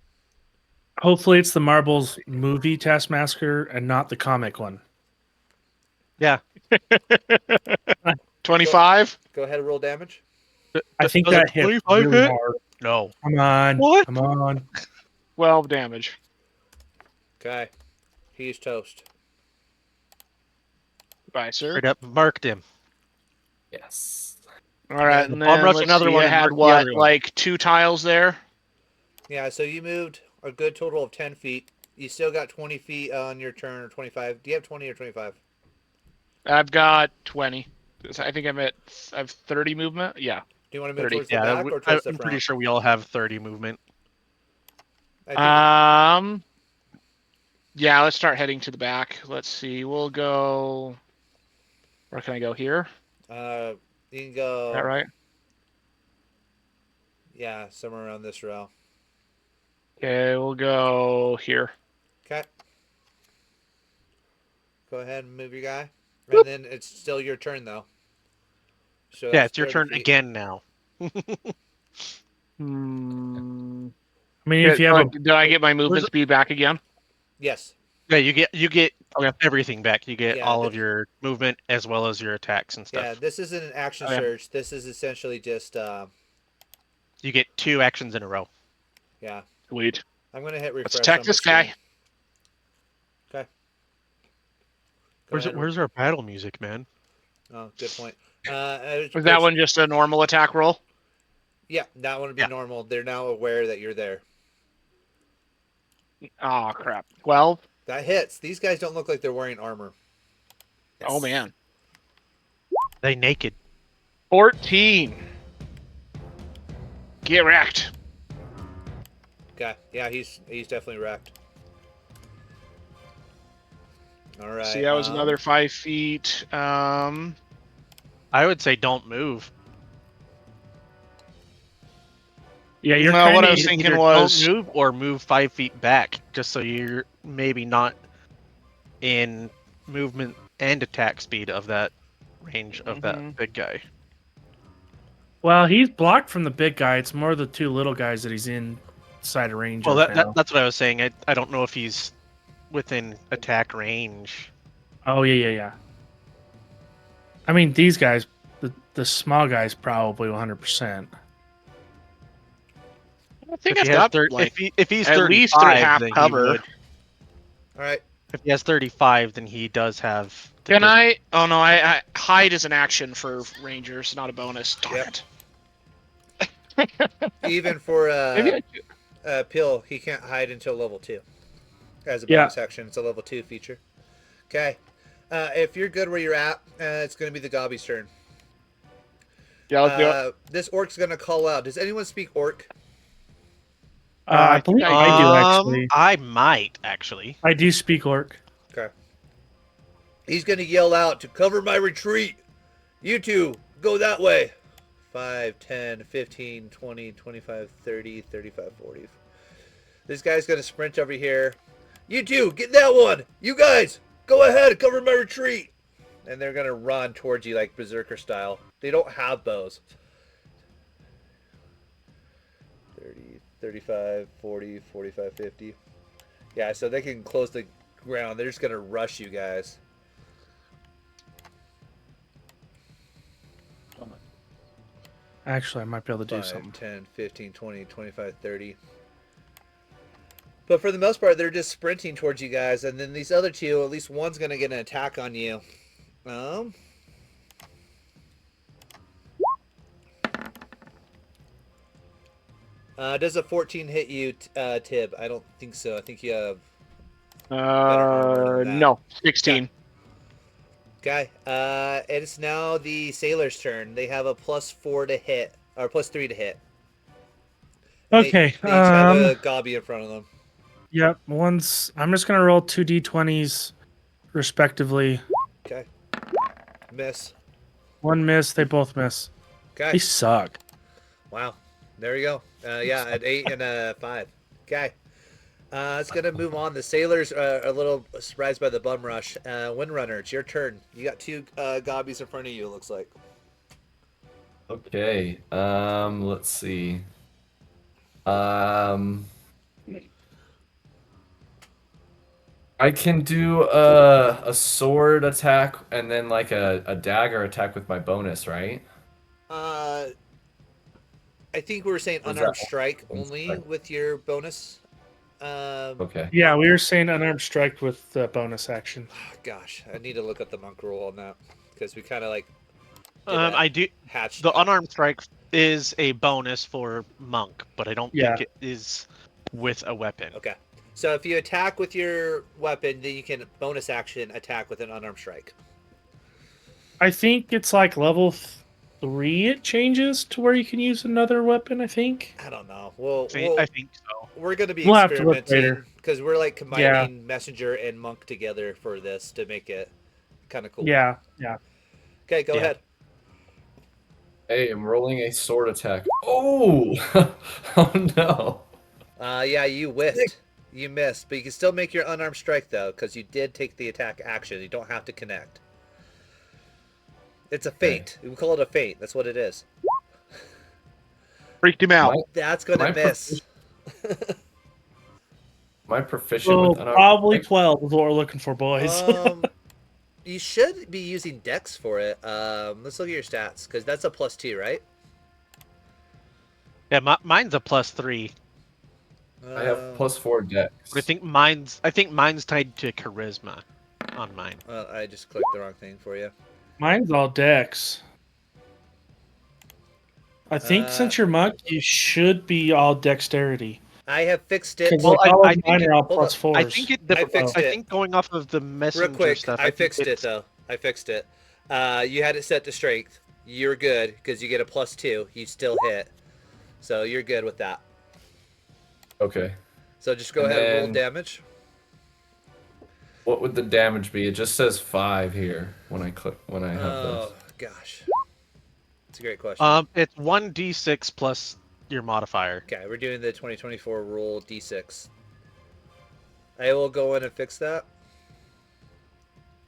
S3: Hopefully, it's the Marbles movie Taskmaster and not the comic one.
S4: Yeah.
S1: 25.
S2: Go ahead and roll damage.
S3: I think
S4: Does
S3: that
S4: a
S3: hit
S4: 25
S3: really
S4: hit?
S3: hard.
S4: No.
S3: Come on.
S4: What?
S3: Come on.
S1: 12 damage.
S2: Okay. He's toast.
S1: Bye, sir.
S4: Straight up marked him.
S5: Yes.
S1: All right,
S4: The
S1: and
S4: bomb
S1: then
S4: rush
S1: let's
S4: another
S1: see,
S4: one
S1: I
S4: and
S1: had
S4: mark
S1: what,
S4: everyone.
S1: like 2 tiles there?
S2: Yeah, so you moved a good total of 10 feet. You still got 20 feet on your turn, or 25. Do you have 20 or 25?
S1: I've got 20. I think I have 30 movement. Yeah.
S2: Do you want to move
S1: 30.
S2: towards the back or towards the
S4: I'm
S2: front?
S4: pretty sure we all have 30 movement.
S2: I think
S1: Yeah, let's start heading to the back. Let's see. We'll go. Where can I go here?
S2: you can go.
S1: Is that right?
S2: Yeah, somewhere around this row.
S1: Okay, we'll go here.
S2: Okay. Go ahead and move your guy. And then it's still your turn, though. So
S4: Yeah,
S2: that's
S4: it's your
S2: 30
S4: turn
S2: feet.
S4: again now.
S1: Hmm.
S3: I mean, if you have a
S1: Did I get my movement speed back again?
S2: Yes.
S4: Yeah, you get everything back. You get
S2: Yeah,
S4: all of your movement as well as your attacks and
S2: Yeah,
S4: stuff.
S2: this isn't an action
S1: Okay.
S2: surge. This is essentially just,
S4: You get 2 actions in a row.
S2: yeah.
S1: Sweet.
S2: I'm going to hit refresh.
S1: Let's attack
S2: on
S1: this
S2: my
S1: guy.
S2: screen. Okay. Go ahead.
S4: Where's our battle music, man?
S2: Oh, good point.
S1: Was that one just a normal attack roll?
S2: Yeah, that one would be normal. They're now aware that you're there.
S1: Oh crap! 12.
S2: That hits. These guys don't look like they're wearing armor.
S1: Oh man.
S4: They naked.
S1: 14. Get wrecked.
S2: Okay. Yeah, he's definitely wrecked. All right.
S1: See, that was another 5 feet.
S4: I would say don't move.
S3: Yeah, you're
S1: No, what
S3: kind
S1: I
S3: of.
S1: was thinking
S4: Either
S1: was
S4: don't move or move 5 feet back, just so you're maybe not in movement and attack speed of that range of that big guy.
S3: Well, he's blocked from the big guy. It's more the two little guys that he's inside of range.
S4: Well,
S3: of now.
S4: that's what I was saying. I don't know if he's within attack range.
S3: Oh yeah. I mean, these guys, the small guys, probably 100%.
S1: I think
S4: If
S1: I've
S4: he has
S1: got
S4: if he's
S1: at
S4: 35,
S1: least half
S4: then he
S1: cover.
S4: would.
S2: All right.
S4: If he has 35, then he does have.
S1: Can I? Oh no, I hide is an action for rangers, not a bonus. Darn it.
S2: Even for
S1: Maybe I
S2: Pill, he can't hide until level 2. As a bonus action, it's a level 2 feature. Okay. If you're good where you're at, it's going to be the Gobby's turn.
S1: Yeah, let's do it.
S2: This orc's going to call out. Does anyone speak orc?
S3: I believe I do actually.
S4: I might actually.
S3: I do speak orc.
S2: Okay. He's going to yell out to cover my retreat. You two, go that way. 5, 10, 15, 20, 25, 30, 35, 40. This guy's going to sprint over here. You two, get that one. You guys, go ahead, cover my retreat. And they're going to run towards you like Berserker style. They don't have bows. 30, 35, 40, 45, 50. Yeah, so they can close the ground. They're just going to rush you guys.
S3: Actually, I might be able to do
S2: 5,
S3: something.
S2: 10, 15, 20, 25, 30. But for the most part, they're just sprinting towards you guys. And then these other two, at least one's going to get an attack on you. Does a 14 hit you, Tib? I don't think so. I think you have...
S1: No, 16.
S2: Okay. It's now the sailor's turn. They have a +4 to hit, or +3 to hit. And
S3: Okay.
S2: They each have a gobby in front of them.
S3: Yep. I'm just gonna roll 2 d20s, respectively.
S2: Okay. Miss.
S3: One miss. They both miss.
S2: Okay.
S3: They suck.
S2: Wow. There you go. Yeah, an 8 and a 5. Okay. It's going to move on. The sailors are a little surprised by the bum rush. Windrunner, it's your turn. You got 2 gobbies in front of you, it looks like.
S5: Okay. Let's see. I can do a sword attack and then like a dagger attack with my bonus, right?
S2: I think we were saying
S5: Was
S2: unarmed
S5: that-
S2: strike only with your bonus.
S5: Okay.
S3: Yeah, we were saying unarmed strike with bonus action.
S2: Gosh, I need to look up the monk rule on that because we kind of like
S4: I do.
S2: hatched.
S4: The unarmed strike is a bonus for monk, but I don't
S3: Yeah.
S4: think it is with a weapon.
S2: Okay. So if you attack with your weapon, then you can bonus action attack with an unarmed strike.
S3: I think it's like level 3 it changes to where you can use another weapon, I think.
S2: I don't know.
S4: I think so.
S2: We're going to be
S3: We'll have to look
S2: experimenting
S3: later.
S2: because we're like combining messenger and monk together for this to make it kind of cool.
S3: Yeah.
S2: Okay, go ahead.
S5: Hey, I'm rolling a sword attack. Oh! Oh no.
S2: Yeah, you whiffed. You missed, but you can still make your unarmed strike though because you did take the attack action. You don't have to connect. It's a feint. We call it a feint. That's what it is.
S1: Freaked him out.
S2: That's going to miss.
S5: Am I proficient
S3: So
S5: with unarmed
S3: probably
S5: strike?
S3: 12 is what we're looking for, boys.
S2: You should be using Dex for it. Let's look at your stats because that's a +2, right?
S4: Yeah, mine's a +3.
S5: I have +4 dex.
S4: But I think mine's tied to charisma on mine.
S2: I just clicked the wrong thing for you.
S3: Mine's all dex. I think since you're monk, you should be all dexterity.
S2: I have fixed it.
S3: Because
S4: Well,
S3: like all
S4: I
S3: of
S4: think
S3: mine
S4: it-
S3: are all
S2: hold
S3: plus
S2: on.
S3: fours.
S4: I think it.
S2: I fixed
S4: I
S2: it.
S4: think going off of the messenger
S2: Real quick,
S4: stuff,
S2: I
S4: think
S2: fixed it
S4: it's-
S2: though. I fixed it. You had it set to strength. You're good because you get a +2. You still hit, so you're good with that.
S5: Okay.
S2: So just go
S5: And
S2: ahead and roll
S5: then-
S2: damage.
S5: What would the damage be? It just says 5 here when I click when I have
S2: Oh
S5: this.
S2: gosh, it's a great question.
S4: It's 1d6 plus your modifier.
S2: Okay, we're doing the 2024 roll d6. I will go in and fix that.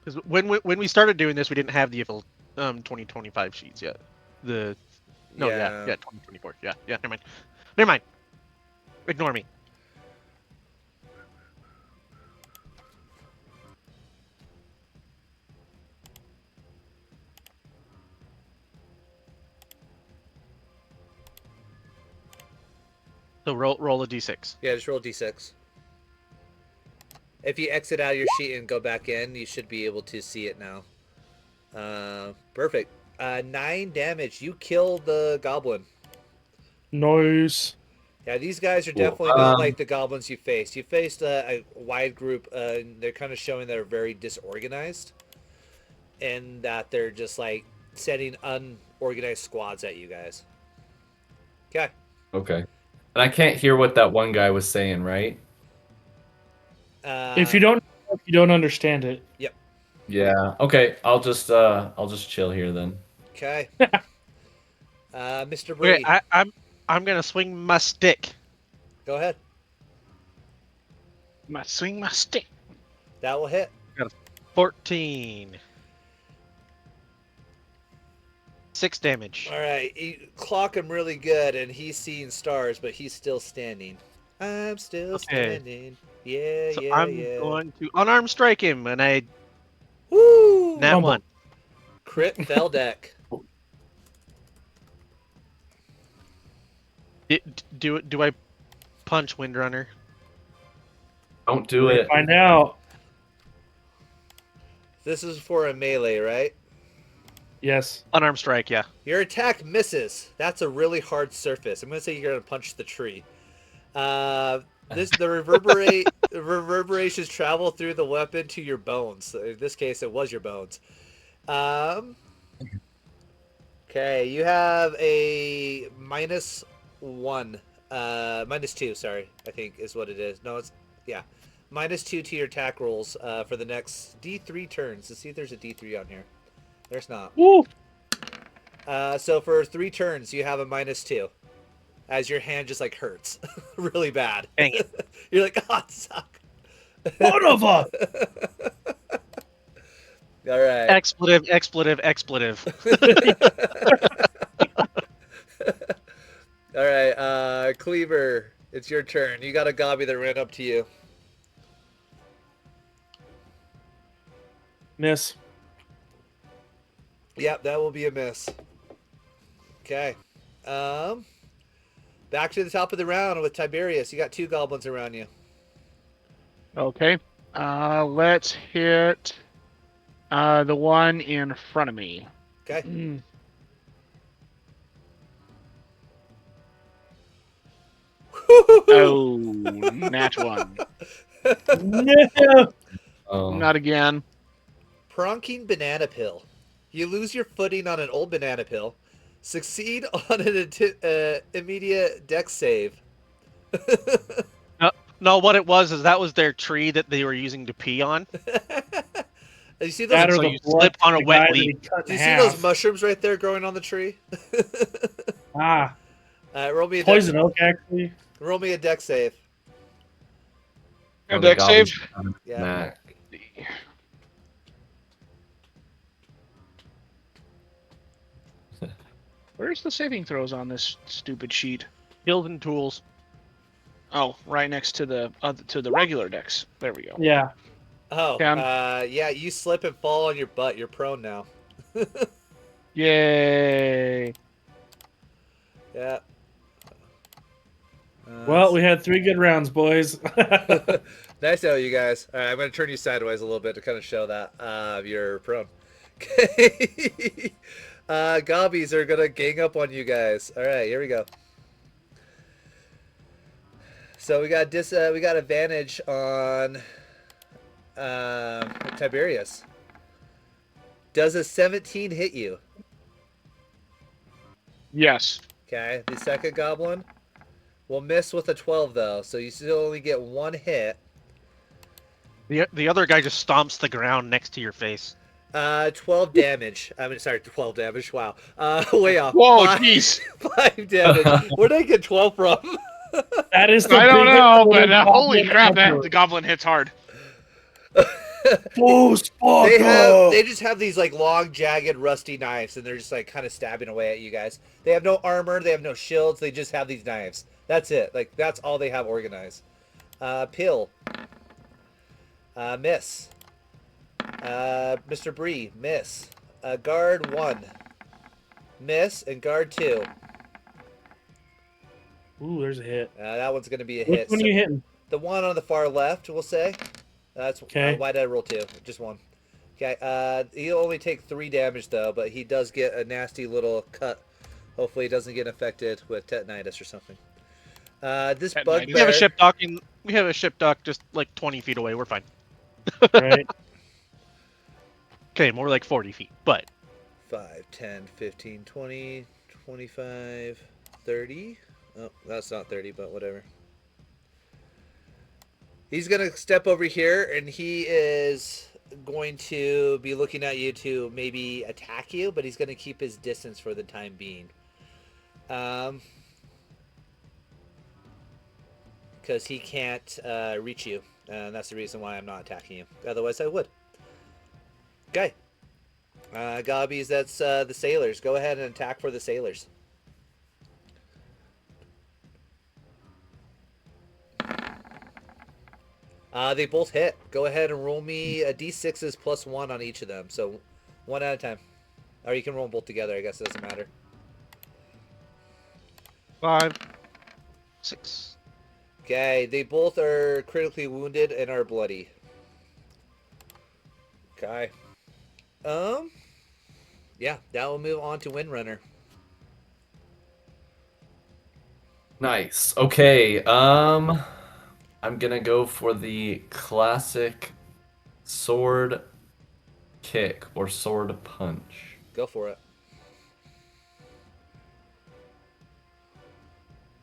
S4: Because when we started doing this, we didn't have the 2025 sheets yet. Yeah, 2024. Yeah, never mind. Ignore me. So roll a d6.
S2: Yeah, just roll d6. If you exit out of your sheet and go back in, you should be able to see it now. Perfect. 9 damage. You kill the goblin.
S3: Nice.
S2: Yeah, these guys are
S5: Cool.
S2: definitely not like the goblins you faced. You faced a wide group, and they're kind of showing they're very disorganized, and that they're just like setting unorganized squads at you guys. Okay.
S5: Okay. And I can't hear what that one guy was saying, right?
S3: If you don't understand it.
S2: Yep.
S5: Yeah. Okay. I'll just chill here then.
S2: Okay. Mr. Brie,
S4: Okay, I'm gonna swing my stick.
S2: go ahead.
S1: Swing my stick.
S2: That will hit.
S4: 14. 6 damage.
S2: All right, you clock him really good, and he's seeing stars, but he's still standing. I'm still
S4: Okay.
S2: standing. Yeah,
S4: So
S2: yeah,
S4: I'm
S2: yeah.
S4: going to unarmed strike him, and I
S2: Woo!
S4: nat
S3: Fumble.
S4: 1.
S2: Crit fell deck.
S4: Do I punch Windrunner?
S5: Don't do it.
S3: Find out.
S2: This is for a melee, right?
S3: Yes.
S4: Unarmed strike, yeah.
S2: Your attack misses. That's a really hard surface. I'm gonna say you're gonna punch the tree. The reverberations travel through the weapon to your bones. In this case, it was your bones. Okay, you have a -1, -2. Sorry, I think is what it is. No, it's -2 to your attack rolls for the next D3 turns. Let's see if there's a D3 on here. There's not.
S3: Woo!
S2: So for 3 turns, you have a -2, as your hand just like hurts really bad.
S4: Dang it.
S2: You're like, oh, it suck.
S3: One of us.
S2: All right.
S4: Expletive.
S2: All right, Cleaver, it's your turn. You got a gobby that ran up to you.
S3: Miss.
S2: Yep, that will be a miss. Okay. Back to the top of the round with Tiberius. You got 2 goblins around you.
S1: Okay. Let's hit the one in front of me.
S2: Okay.
S1: Oh, nat 1.
S3: No.
S5: Oh.
S1: Not again.
S2: Pronking banana pill. You lose your footing on an old banana pill. Succeed on an immediate dex save.
S4: No, what it was is that was their tree that they were using to pee on.
S2: You see
S3: That
S2: those?
S3: or
S4: so
S3: the
S4: you
S3: blood
S4: slip on a
S3: from the
S4: wet
S3: guy that
S4: leaf.
S3: he cut
S2: Do
S3: in
S2: you see
S3: half.
S2: those mushrooms right there growing on the tree?
S3: Ah,
S2: Roll me a
S3: poison
S2: dex,
S3: oak actually.
S2: roll me a dex save.
S5: Oh, the
S1: Dex save?
S5: goblins on
S2: Yeah.
S5: Mac.
S1: Where's the saving throws on this stupid sheet?
S4: Skills and tools.
S1: Oh, right next to the regular decks. There we go.
S3: Yeah.
S2: Oh,
S1: Down.
S2: yeah, you slip and fall on your butt. You're prone now.
S1: Yay!
S2: Yeah.
S3: Well, we had 3 good rounds, boys.
S2: Nice to know you guys. All right, I'm going to turn you sideways a little bit to kind of show that you're prone. Okay. Gobbies are gonna gang up on you guys. All right, here we go. So we got advantage on Tiberius. Does a 17 hit you?
S1: Yes.
S2: Okay. The second goblin will miss with a 12 though, so you still only get one hit.
S4: The other guy just stomps the ground next to your face.
S2: 12 damage. I mean, sorry, 12 damage. Wow. Way off.
S1: Whoa,
S2: 5,
S1: jeez.
S2: 5 damage. Where did I get 12 from?
S3: That is the
S1: I don't
S3: biggest
S1: know,
S3: little
S1: but holy
S3: goblin
S1: crap,
S3: ever.
S1: the goblin hits hard.
S3: Oh,
S2: They just have these like long, jagged, rusty knives, and they're just like kind of stabbing away at you guys. They have no armor, they have no shields, they just have these knives. That's it. Like that's all they have organized. Pill. Miss. Mr. Brie, miss. Guard 1. Miss, and guard 2.
S3: Ooh, there's a hit.
S2: That one's gonna be a
S3: Which
S2: hit.
S3: one are you hitting?
S2: The one on the far left, we'll say. That's
S3: Okay.
S2: why did I roll 2? Just 1. Okay. He'll only take 3 damage though, but he does get a nasty little cut. Hopefully, he doesn't get infected with tetanitis or something. This
S1: Tetanitis.
S2: bugbear.
S4: We have a ship docking. We have a ship dock just like 20 feet away. We're fine.
S3: Right.
S4: Okay, more like 40 feet, but
S2: 5, 10, 15, 20, 25, 30. Oh, that's not 30, but whatever. He's going to step over here, and he is going to be looking at you to maybe attack you, but he's going to keep his distance for the time being. Because he can't reach you, and that's the reason why I'm not attacking you. Otherwise, I would. Okay. Gobbies, that's the sailors. Go ahead and attack for the sailors. They both hit. Go ahead and roll me a d6s plus 1 on each of them. So, 1 at a time. Or you can roll them both together. I guess it doesn't matter.
S4: 5, 6.
S2: Okay, they both are critically wounded and are bloody. Okay. Yeah, that will move on to Windrunner.
S5: Nice. Okay. I'm gonna go for the classic sword kick or sword punch.
S2: Go for it.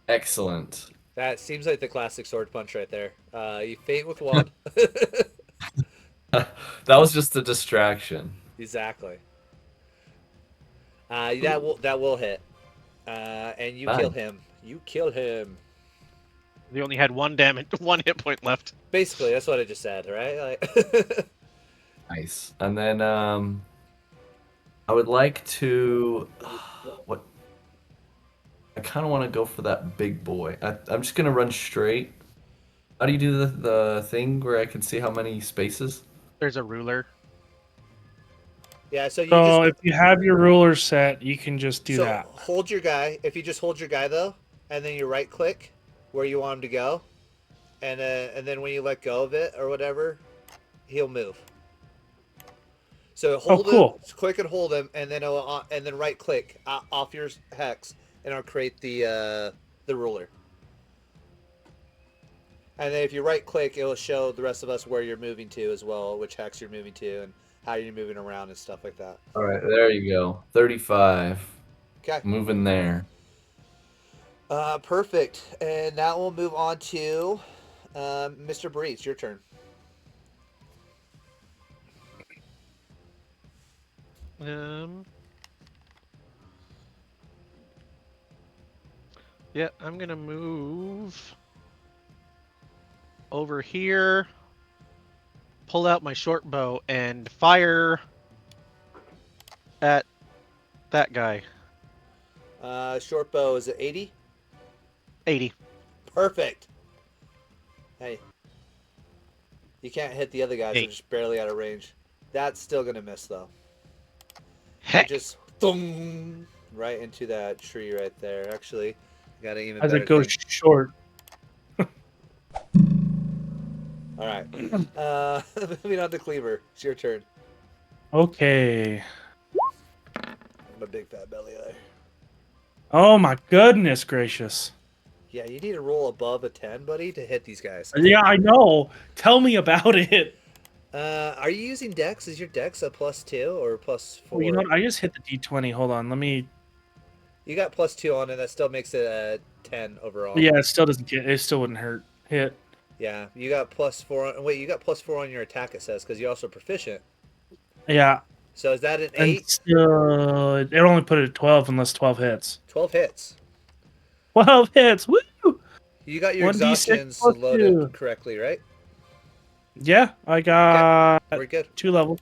S5: Excellent.
S2: That seems like the classic sword punch right there. You feint with one.
S5: That was just a distraction.
S2: Exactly. That will hit. And you
S5: Fine.
S2: kill him. You kill him.
S4: They only had 1 hit point left.
S2: Basically, that's what I just said, right? Like...
S5: Nice. And then I would like to what I kind of want to go for that big boy. I'm just gonna run straight. How do you do the thing where I can see how many spaces?
S4: There's a ruler.
S2: Yeah, so you
S3: So
S2: just
S3: if you have your ruler set, you can just do
S2: so
S3: that.
S2: hold your guy. If you just hold your guy though, and then you right click where you want him to go, and then when you let go of it or whatever, he'll move. So hold
S3: cool.
S2: him, click and hold him, and then right click off your hex, and it'll create the ruler. And then if you right click, it will show the rest of us where you're moving to as well, which hex you're moving to, and how you're moving around and stuff like that.
S5: All right, there you go. 35.
S2: Okay.
S5: Moving there.
S2: Perfect. And now we'll move on to Mr. Brie. It's your turn.
S4: Yeah, I'm gonna move over here, pull out my short bow, and fire at that guy.
S2: Short bow is it 80?
S4: 80.
S2: Perfect. Hey. You can't hit the other guys. They're
S4: Hey.
S2: just barely out of range. That's still going to miss, though.
S4: Heck.
S2: Just thung, right into that tree right there. Actually, got an even
S3: As
S2: better
S3: it goes
S2: thing.
S3: short.
S2: All right. Moving on to Cleaver. It's your turn.
S3: Okay.
S2: my big fat belly there.
S3: Oh my goodness gracious.
S2: Yeah, you need to roll above a 10, buddy, to hit these guys.
S3: Yeah, I know. Tell me about it.
S2: Are you using Dex? Is your Dex a +2 or +4?
S3: Well, you know what? I just hit the D20. Hold on. Let me.
S2: You got +2 on it. That still makes it a 10 overall.
S3: Yeah, it still doesn't get. It still wouldn't hurt. Hit.
S2: Yeah, you got +4 on. Wait, you got +4 on your attack, it says, because you're also proficient.
S3: Yeah.
S2: So is that an
S3: And
S2: 8?
S3: still, it only put it at 12 unless 12 hits.
S2: 12 hits.
S3: 12 hits. Woo!
S2: You got your
S3: 1d6
S2: exhaustions
S3: plus
S2: loaded
S3: 2.
S2: correctly, right?
S3: Yeah, I got
S2: We're good.
S3: 2 levels.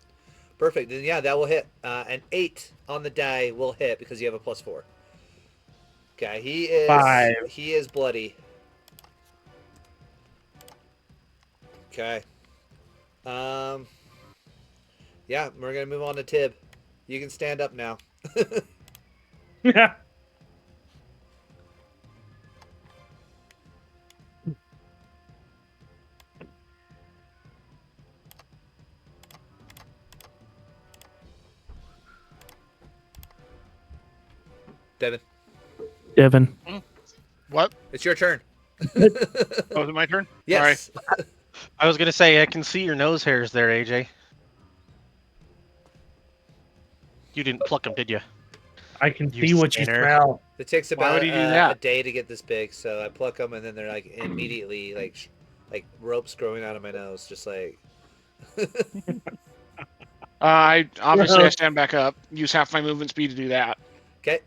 S2: Perfect. Then yeah, that will hit. An 8 on the die will hit because you have a +4. Okay, he is
S3: 5.
S2: He is bloody. Okay. Yeah, we're gonna move on to Tib. You can stand up now.
S3: Yeah.
S2: Devin,
S3: Devin.
S1: What?
S2: it's your turn.
S1: Oh, is it my turn?
S2: Yes.
S4: I was gonna say I can see your nose hairs there, AJ. You didn't pluck them, did you?
S3: I can
S4: You
S3: see what you
S4: sinner.
S3: smell.
S2: It takes
S1: Why
S2: about
S1: would he do
S2: a
S1: that?
S2: day to get this big, so I pluck them and then they're like immediately like ropes growing out of my nose, just like.
S1: I stand back up, use half my movement speed to do that,
S2: Okay.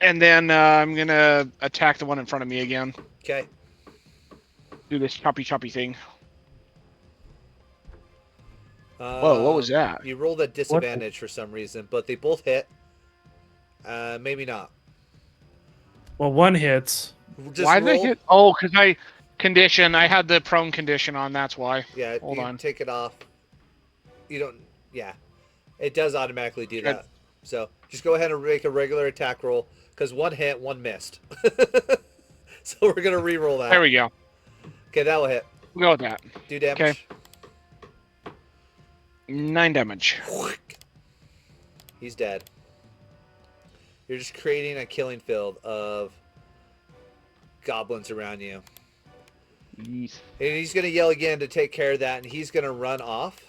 S1: and then I'm gonna attack the one in front of me again.
S2: Okay.
S1: Do this choppy thing. Whoa, what was that?
S2: You rolled at disadvantage for some reason, but they both hit. Maybe not.
S3: Well, one hits.
S2: Just
S1: Why did I
S2: roll.
S1: hit? Oh, because I had the prone condition on. That's why.
S2: Yeah,
S1: Hold
S2: you
S1: on.
S2: take it off. You don't. Yeah, it does automatically do that. So just go ahead and make a regular attack roll because one hit, one missed. So we're gonna re-roll that.
S1: There we go.
S2: Okay, that will hit.
S1: We'll go with that.
S2: Do damage.
S1: 9 damage.
S2: He's dead. You're just creating a killing field of goblins around you.
S1: Yeet.
S2: And he's going to yell again to take care of that, and he's going to run off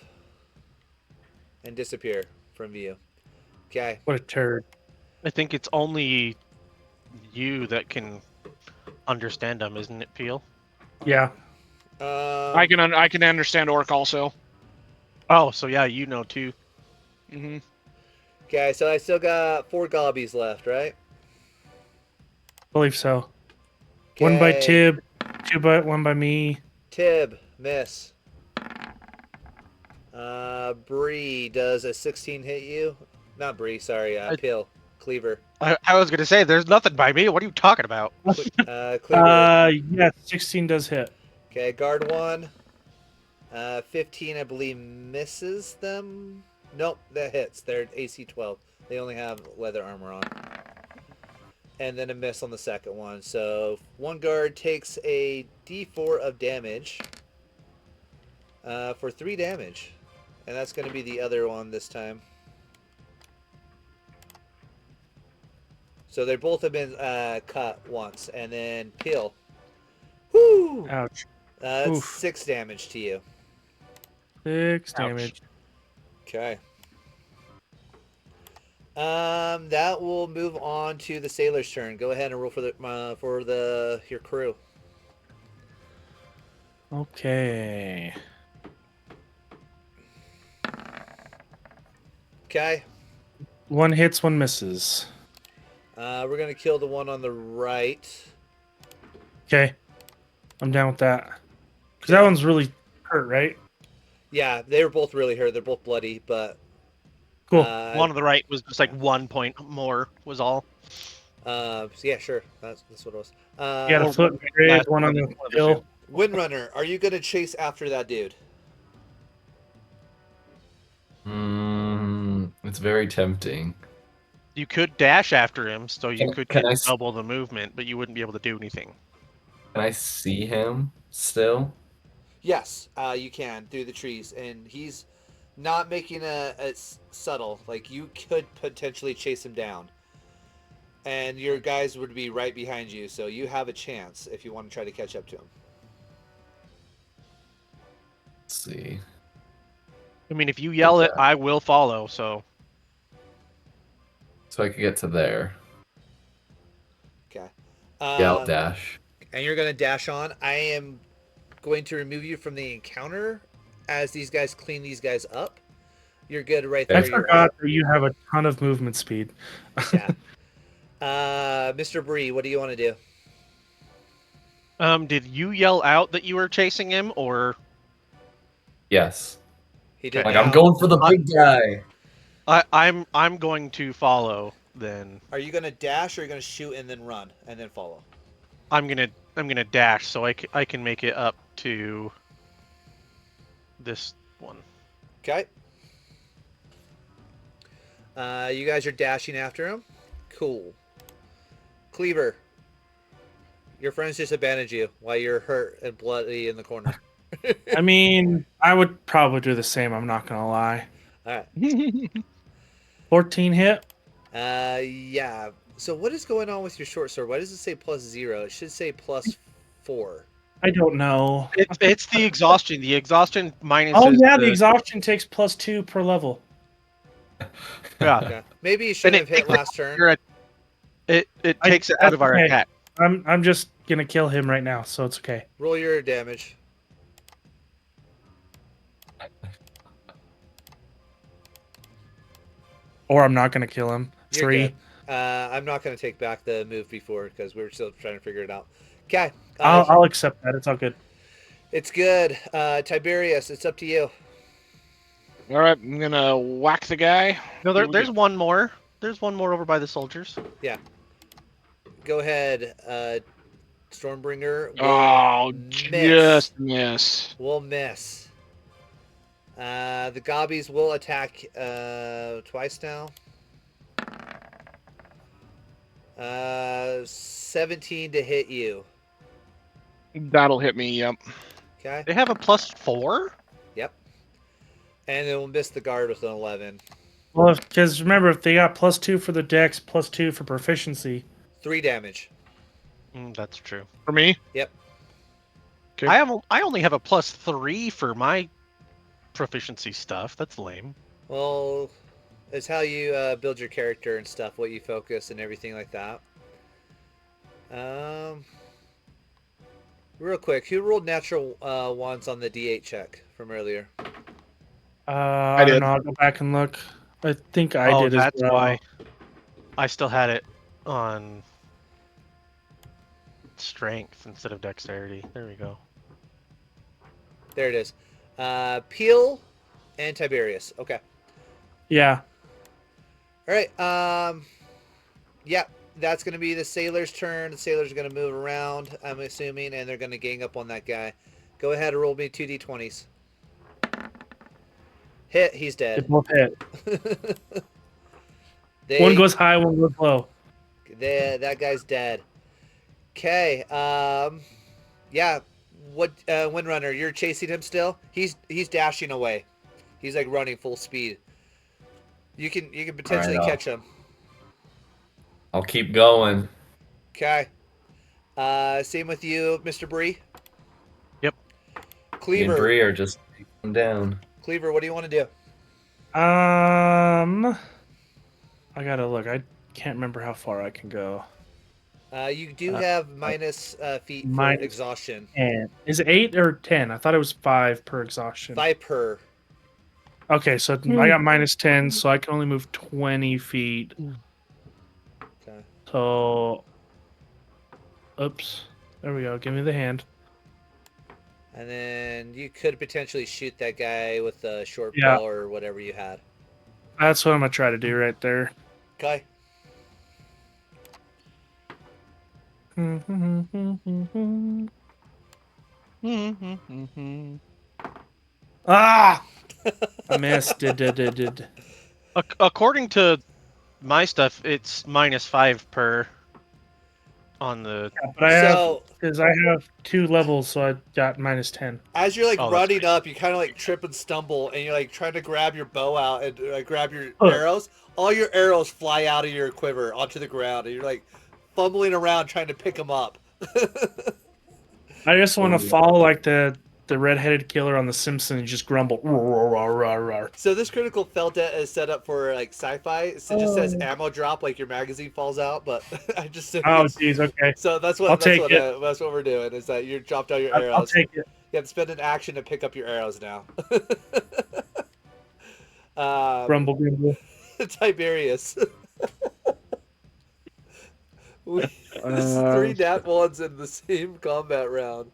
S2: and disappear from view. Okay.
S3: What a turd.
S4: I think it's only you that can understand them, isn't it, Peel?
S3: Yeah.
S1: I can understand Orc also.
S4: Oh, so yeah, you know too.
S1: Mm-hmm.
S2: Okay, so I still got 4 gobbies left, right?
S3: Believe so. One by
S2: Okay.
S3: Tib, one by me.
S2: Tib, miss. Brie, does a 16 hit you? Not Brie, sorry, Peel. Cleaver.
S4: I was gonna say there's nothing by me. What are you talking about?
S2: Cleaver.
S3: Yeah, 16 does hit.
S2: Okay, guard 1. 15, I believe, misses them. Nope, that hits. They're AC 12. They only have leather armor on. And then a miss on the second one. So one guard takes a D4 of damage for 3 damage. And that's going to be the other one this time. So they both have been cut once. And then Peel. Whoo!
S3: Ouch.
S2: That's
S3: Oof.
S2: 6 damage to you.
S3: 6 damage.
S2: Okay. That will move on to the sailor's turn. Go ahead and roll for your crew.
S3: Okay.
S2: Okay.
S3: One hits, one misses.
S2: We're gonna kill the one on the right.
S3: Okay. I'm down with that. Because that one's really hurt, right?
S2: Yeah, they were both really hurt. They're both bloody, but
S3: Cool.
S4: One on the right was just like 1 point more was all.
S2: so yeah, sure. That's what it was.
S3: You got a foot grid, one on the hill.
S2: Windrunner, are you gonna chase after that dude?
S5: It's very tempting.
S4: You could dash after him, so you could
S5: Can
S4: get
S5: I s-
S4: double the movement, but you wouldn't be able to do anything.
S5: Can I see him still?
S2: Yes, you can through the trees, and he's not making subtle. Like you could potentially chase him down, and your guys would be right behind you, so you have a chance if you want to try to catch up to him.
S5: Let's see.
S4: I mean, if you yell it, I will follow. So
S5: I could get to there.
S2: Okay.
S5: Yell dash.
S2: And you're gonna dash on. I am going to remove you from the encounter as these guys clean these guys up. You're good right there.
S3: I forgot that you have a ton of movement speed.
S2: Yeah. Mr. Brie, what do you want to do?
S4: did you yell out that you were chasing him, or
S5: Yes.
S2: He did.
S5: Like
S2: now.
S5: I'm going for the big guy.
S4: I'm going to follow then.
S2: Are you gonna dash or are you gonna shoot and then run and then follow?
S4: I'm gonna dash so I can make it up to this one.
S2: Okay. You guys are dashing after him. Cool. Cleaver, your friends just abandoned you while you're hurt and bloody in the corner.
S3: I mean, I would probably do the same. I'm not gonna lie.
S2: All right.
S3: 14 hit.
S2: Yeah. So what is going on with your short sword? Why does it say +0? It should say +4.
S3: I don't know.
S4: It's the exhaustion. The exhaustion minus.
S3: Oh yeah, the exhaustion takes +2 per level.
S4: Yeah.
S2: Okay. Maybe you should have hit last turn.
S4: It takes it out of our
S3: okay.
S4: attack.
S3: I'm just gonna kill him right now, so it's okay.
S2: Roll your damage.
S3: Or I'm not gonna kill him.
S2: You're
S3: 3.
S2: good. I'm not going to take back the move before because we were still trying to figure it out. Okay.
S3: I'll accept that. It's all good.
S2: It's good. Tiberius, it's up to you.
S1: All right, I'm gonna whack the guy.
S4: No, there's one more. There's one more over by the soldiers.
S2: Yeah. Go ahead, Stormbringer.
S1: Oh, just miss.
S2: We'll miss. The gobbies will attack twice now. 17 to hit you.
S1: That'll hit me. Yep.
S2: Okay.
S4: They have a +4.
S2: Yep. And then we'll miss the guard with an 11.
S3: Well, because remember, if they got +2 for the dex, +2 for proficiency.
S2: 3 damage.
S4: That's true.
S1: For me.
S2: Yep.
S1: Okay.
S4: I only have a +3 for my proficiency stuff. That's lame.
S2: Well, it's how you build your character and stuff, what you focus and everything like that. Real quick, who rolled natural ones on the D8 check from earlier?
S3: I don't know. I'll go back and look. I think I did as well.
S4: That's why I still had it on strength instead of dexterity. There we go.
S2: There it is. Peel and Tiberius. Okay.
S3: Yeah.
S2: All right. Yeah, that's going to be the sailor's turn. The sailor's going to move around, I'm assuming, and they're going to gang up on that guy. Go ahead and roll me 2d20s. Hit. He's
S3: They
S2: dead.
S3: both hit. One goes high, one goes low.
S2: That guy's dead. Okay. Yeah. What? Windrunner, you're chasing him still? He's dashing away. He's like running full speed. You can potentially catch him.
S5: I'll keep going.
S2: Okay. Same with you, Mr. Brie.
S4: Yep.
S5: Me and
S2: Cleaver.
S5: Brie are just taking them down.
S2: Cleaver, what do you want to do?
S3: I gotta look. I can't remember how far I can go.
S2: You do have minus feet for
S3: minus
S2: exhaustion.
S3: 10. Is it 8 or 10? I thought it was 5 per exhaustion.
S2: 5 per.
S3: Okay, so I got minus 10, so I can only move 20 feet.
S2: Okay.
S3: So, oops. There we go. Give me the hand.
S2: And then you could potentially shoot that guy with a short
S3: Yeah.
S2: bow or whatever you had.
S3: That's what I'm gonna try to do right there.
S2: Okay.
S3: Ah! I missed. Did.
S4: According to my stuff, it's -5 per. on the.
S3: Yeah, but I have
S2: So
S3: because I have 2 levels, so I got -10.
S2: as you're like
S4: Oh, that's
S2: running
S4: great.
S2: up, you kind of like trip and stumble, and you're like trying to grab your bow out and grab your
S3: Ugh.
S2: arrows. All your arrows fly out of your quiver onto the ground, and you're like fumbling around trying to pick them up.
S3: I just want to
S5: Ooh.
S3: follow like the redheaded killer on The Simpsons and just grumble. "Roar, roar, roar, roar."
S2: So this critical fail debt is set up for like sci-fi. It just says ammo drop, like your magazine falls out. But I just
S3: Oh, jeez. Okay,
S2: so that's
S3: I'll
S2: what
S3: take it.
S2: that's what we're doing. Is that you dropped out your
S3: I'll
S2: arrows?
S3: take it.
S2: You have to spend an action to pick up your arrows now.
S3: Grumble, grumble.
S2: Tiberius. This is 3 nat ones in the same combat round.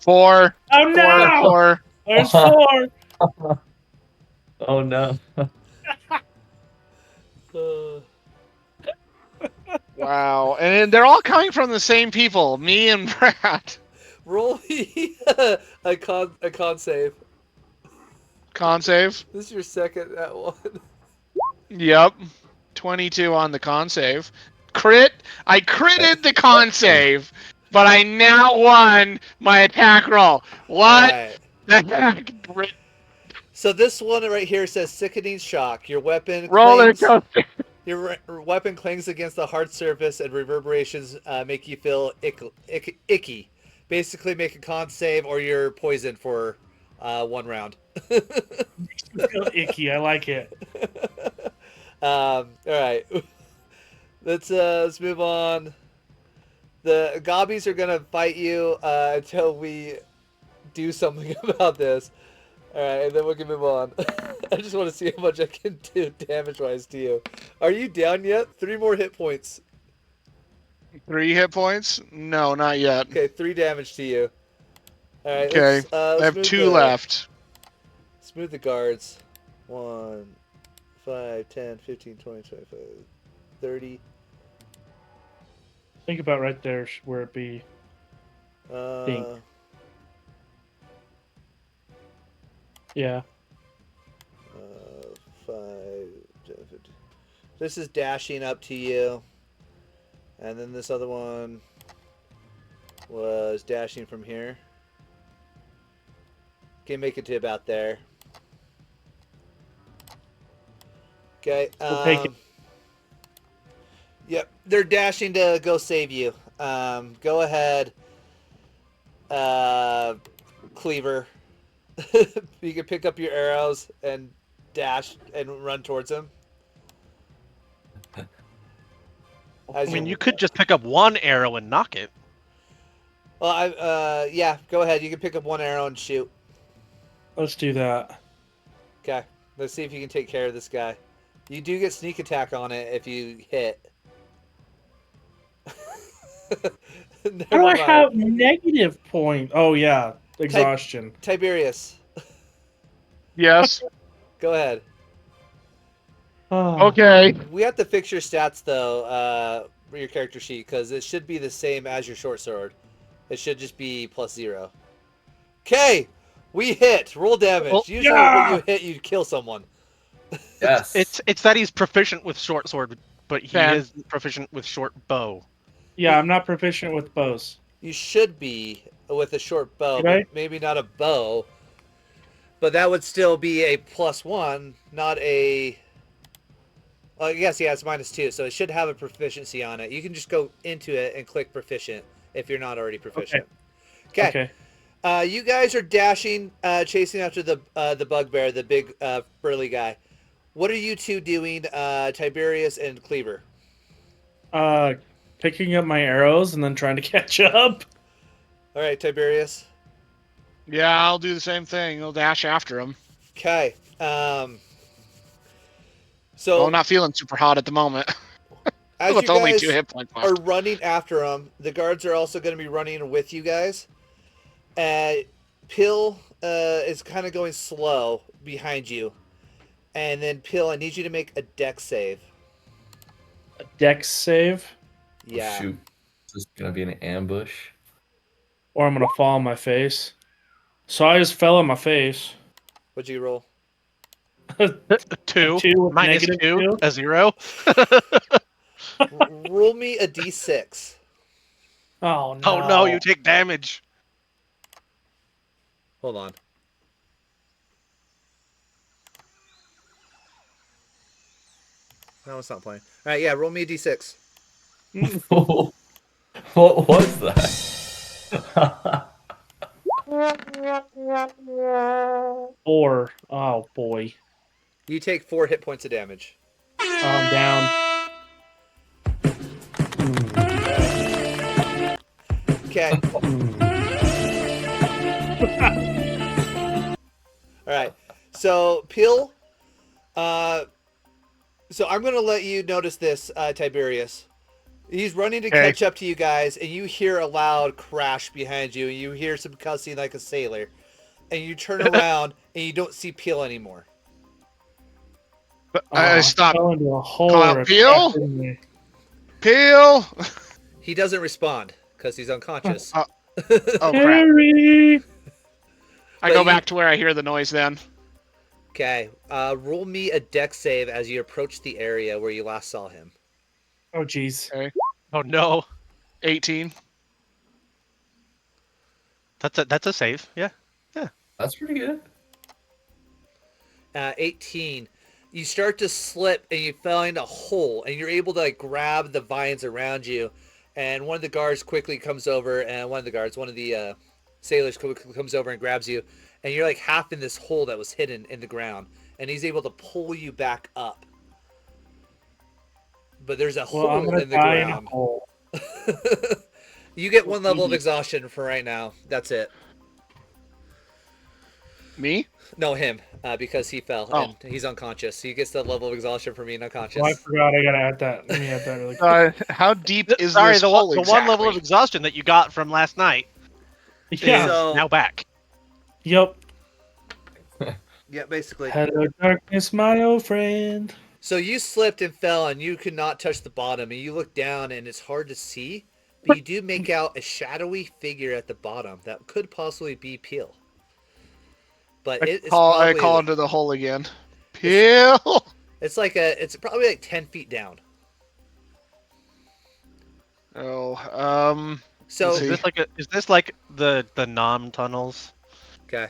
S1: 4.
S3: Oh no!
S1: 4.
S3: There's 4.
S5: Oh no.
S2: Uh,
S1: Wow. And they're all coming from the same people, me and Brad.
S2: roll me a con save.
S1: Con save.
S2: This is your second nat one.
S1: Yep. 22 on the con save. Crit. I critted the con save, but I now won my attack roll. What
S2: Alright.
S1: the heck? Brit-
S2: So this one right here says sickening shock. Your weapon
S1: Roller
S2: clings.
S1: coaster.
S2: Your weapon clings against the hard surface, and reverberations make you feel icky. Basically, make a con save, or you're poisoned for 1 round.
S3: Feel icky. I like it.
S2: All right, let's move on. The gobbies are gonna fight you until we do something about this. All right, and then we can move on. I just want to see how much I can do damage-wise to you. Are you down yet? 3 more hit points.
S1: 3 hit points? No, not yet.
S2: Okay, 3 damage to you. All right.
S1: Okay.
S2: Let's
S1: I have
S2: smooth
S1: 2 left.
S2: Smooth the guards. 1, 5, 10, 15, 20, 25, 30.
S3: Think about right there where it be. Think. Yeah.
S2: 5, 10, 15. This is dashing up to you. And then this other one was dashing from here. Okay, make it to about there. Okay.
S3: We'll take it.
S2: Yep, they're dashing to go save you. Go ahead, Cleaver. You can pick up your arrows and dash and run towards them.
S4: I mean, you could just pick up 1 arrow and knock it.
S2: Well, yeah, go ahead. You can pick up 1 arrow and shoot.
S3: Let's do that.
S2: Okay, let's see if you can take care of this guy. You do get sneak attack on it if you hit.
S3: How do I have negative point? Oh yeah, exhaustion.
S2: Tiberius,
S1: Yes.
S2: go ahead.
S3: Oh.
S1: Okay.
S2: We have to fix your stats though, your character sheet, because it should be the same as your short sword. It should just be +0. Okay, we hit. Roll damage.
S1: Oh,
S2: Usually
S3: yeah!
S2: when you hit, you kill someone.
S5: Yes.
S4: It's that he's proficient with short sword, but he
S1: Fair.
S4: is proficient with short bow.
S3: Yeah, I'm not proficient with bows.
S2: You should be with a short bow,
S3: Right?
S2: but maybe not a bow. But that would still be a +1, not a. Well, yes, yeah, it's -2, so it should have a proficiency on it. You can just go into it and click proficient if you're not already proficient. Okay. You guys are dashing, chasing after the bugbear, the big burly guy. What are you two doing, Tiberius and Cleaver?
S3: Picking up my arrows and then trying to catch up.
S2: All right, Tiberius.
S1: Yeah, I'll do the same thing. I'll dash after him.
S2: Okay.
S1: Well,
S2: So
S1: I'm not feeling super hot at the moment.
S2: as
S1: With
S2: you
S1: only
S2: guys
S1: 2 hit points
S2: are
S1: left.
S2: running after him, the guards are also going to be running with you guys. Pill is kind of going slow behind you. And then Pill, I need you to make a dex save.
S3: A dex save,
S2: Yeah.
S5: Shoot. This is gonna be an ambush.
S3: or I'm gonna fall on my face. So I just fell on my face.
S2: What'd you roll?
S4: 2
S3: 2 with
S4: minus
S3: negative
S4: 2,
S3: two?
S4: a 0.
S2: Roll me a d6.
S3: Oh no!
S4: Oh no, you take damage.
S2: Hold on. No, it's not playing. All right, yeah, roll me a d6.
S5: What was that?
S3: 4. Oh boy.
S2: You take 4 hit points of damage.
S3: I'm down.
S2: Okay. All right. So Peel, so I'm gonna let you notice this, Tiberius. He's running to
S1: Okay.
S2: catch up to you guys, and you hear a loud crash behind you, and you hear some cussing like a sailor, and you turn around and you don't see Peel anymore.
S1: But
S3: Oh,
S1: I stopped.
S3: fell into a hole.
S1: Call out
S3: or a
S1: Peel?
S3: crack in me.
S1: Peel.
S2: He doesn't respond because he's unconscious.
S1: Oh crap!
S3: Harry!
S1: I
S2: But
S1: go
S2: you-
S1: back to where I hear the noise. Then
S2: Okay. Roll me a dex save as you approach the area where you last saw him.
S3: Oh jeez.
S4: Oh no.
S1: 18.
S4: That's a save. Yeah.
S5: That's pretty good.
S2: 18. You start to slip and you fell in a hole, and you're able to like grab the vines around you. And one of the guards quickly comes over, and one of the sailors quickly comes over and grabs you, and you're like half in this hole that was hidden in the ground, and he's able to pull you back up. But there's a
S3: Well, I'm
S2: hole
S3: gonna
S2: in the
S3: die in a
S2: ground.
S3: hole.
S2: You get 1 level of exhaustion for right now. That's it.
S1: Me?
S2: No, him, because he fell
S1: Oh.
S2: and he's unconscious. He gets the level of exhaustion for being unconscious.
S3: Oh, I forgot. I gotta add that. Let me add that really quick.
S1: How deep is
S4: Sorry,
S1: this
S4: the
S1: hole
S4: one
S1: exactly?
S4: level of exhaustion that you got from last night
S3: Yeah.
S4: is
S2: So-
S4: now back.
S3: Yep.
S2: Yeah, basically.
S3: Hello, darkness, my old friend.
S2: So you slipped and fell, and you could not touch the bottom. And you look down, and it's hard to see, but you do make out a shadowy figure at the bottom that could possibly be Peel. But it's
S1: I
S2: probably
S1: call into the hole again. Peel.
S2: it's probably like 10 feet down.
S1: Oh,
S2: So
S1: Let's see.
S4: Is this like the Nom tunnels?
S2: okay,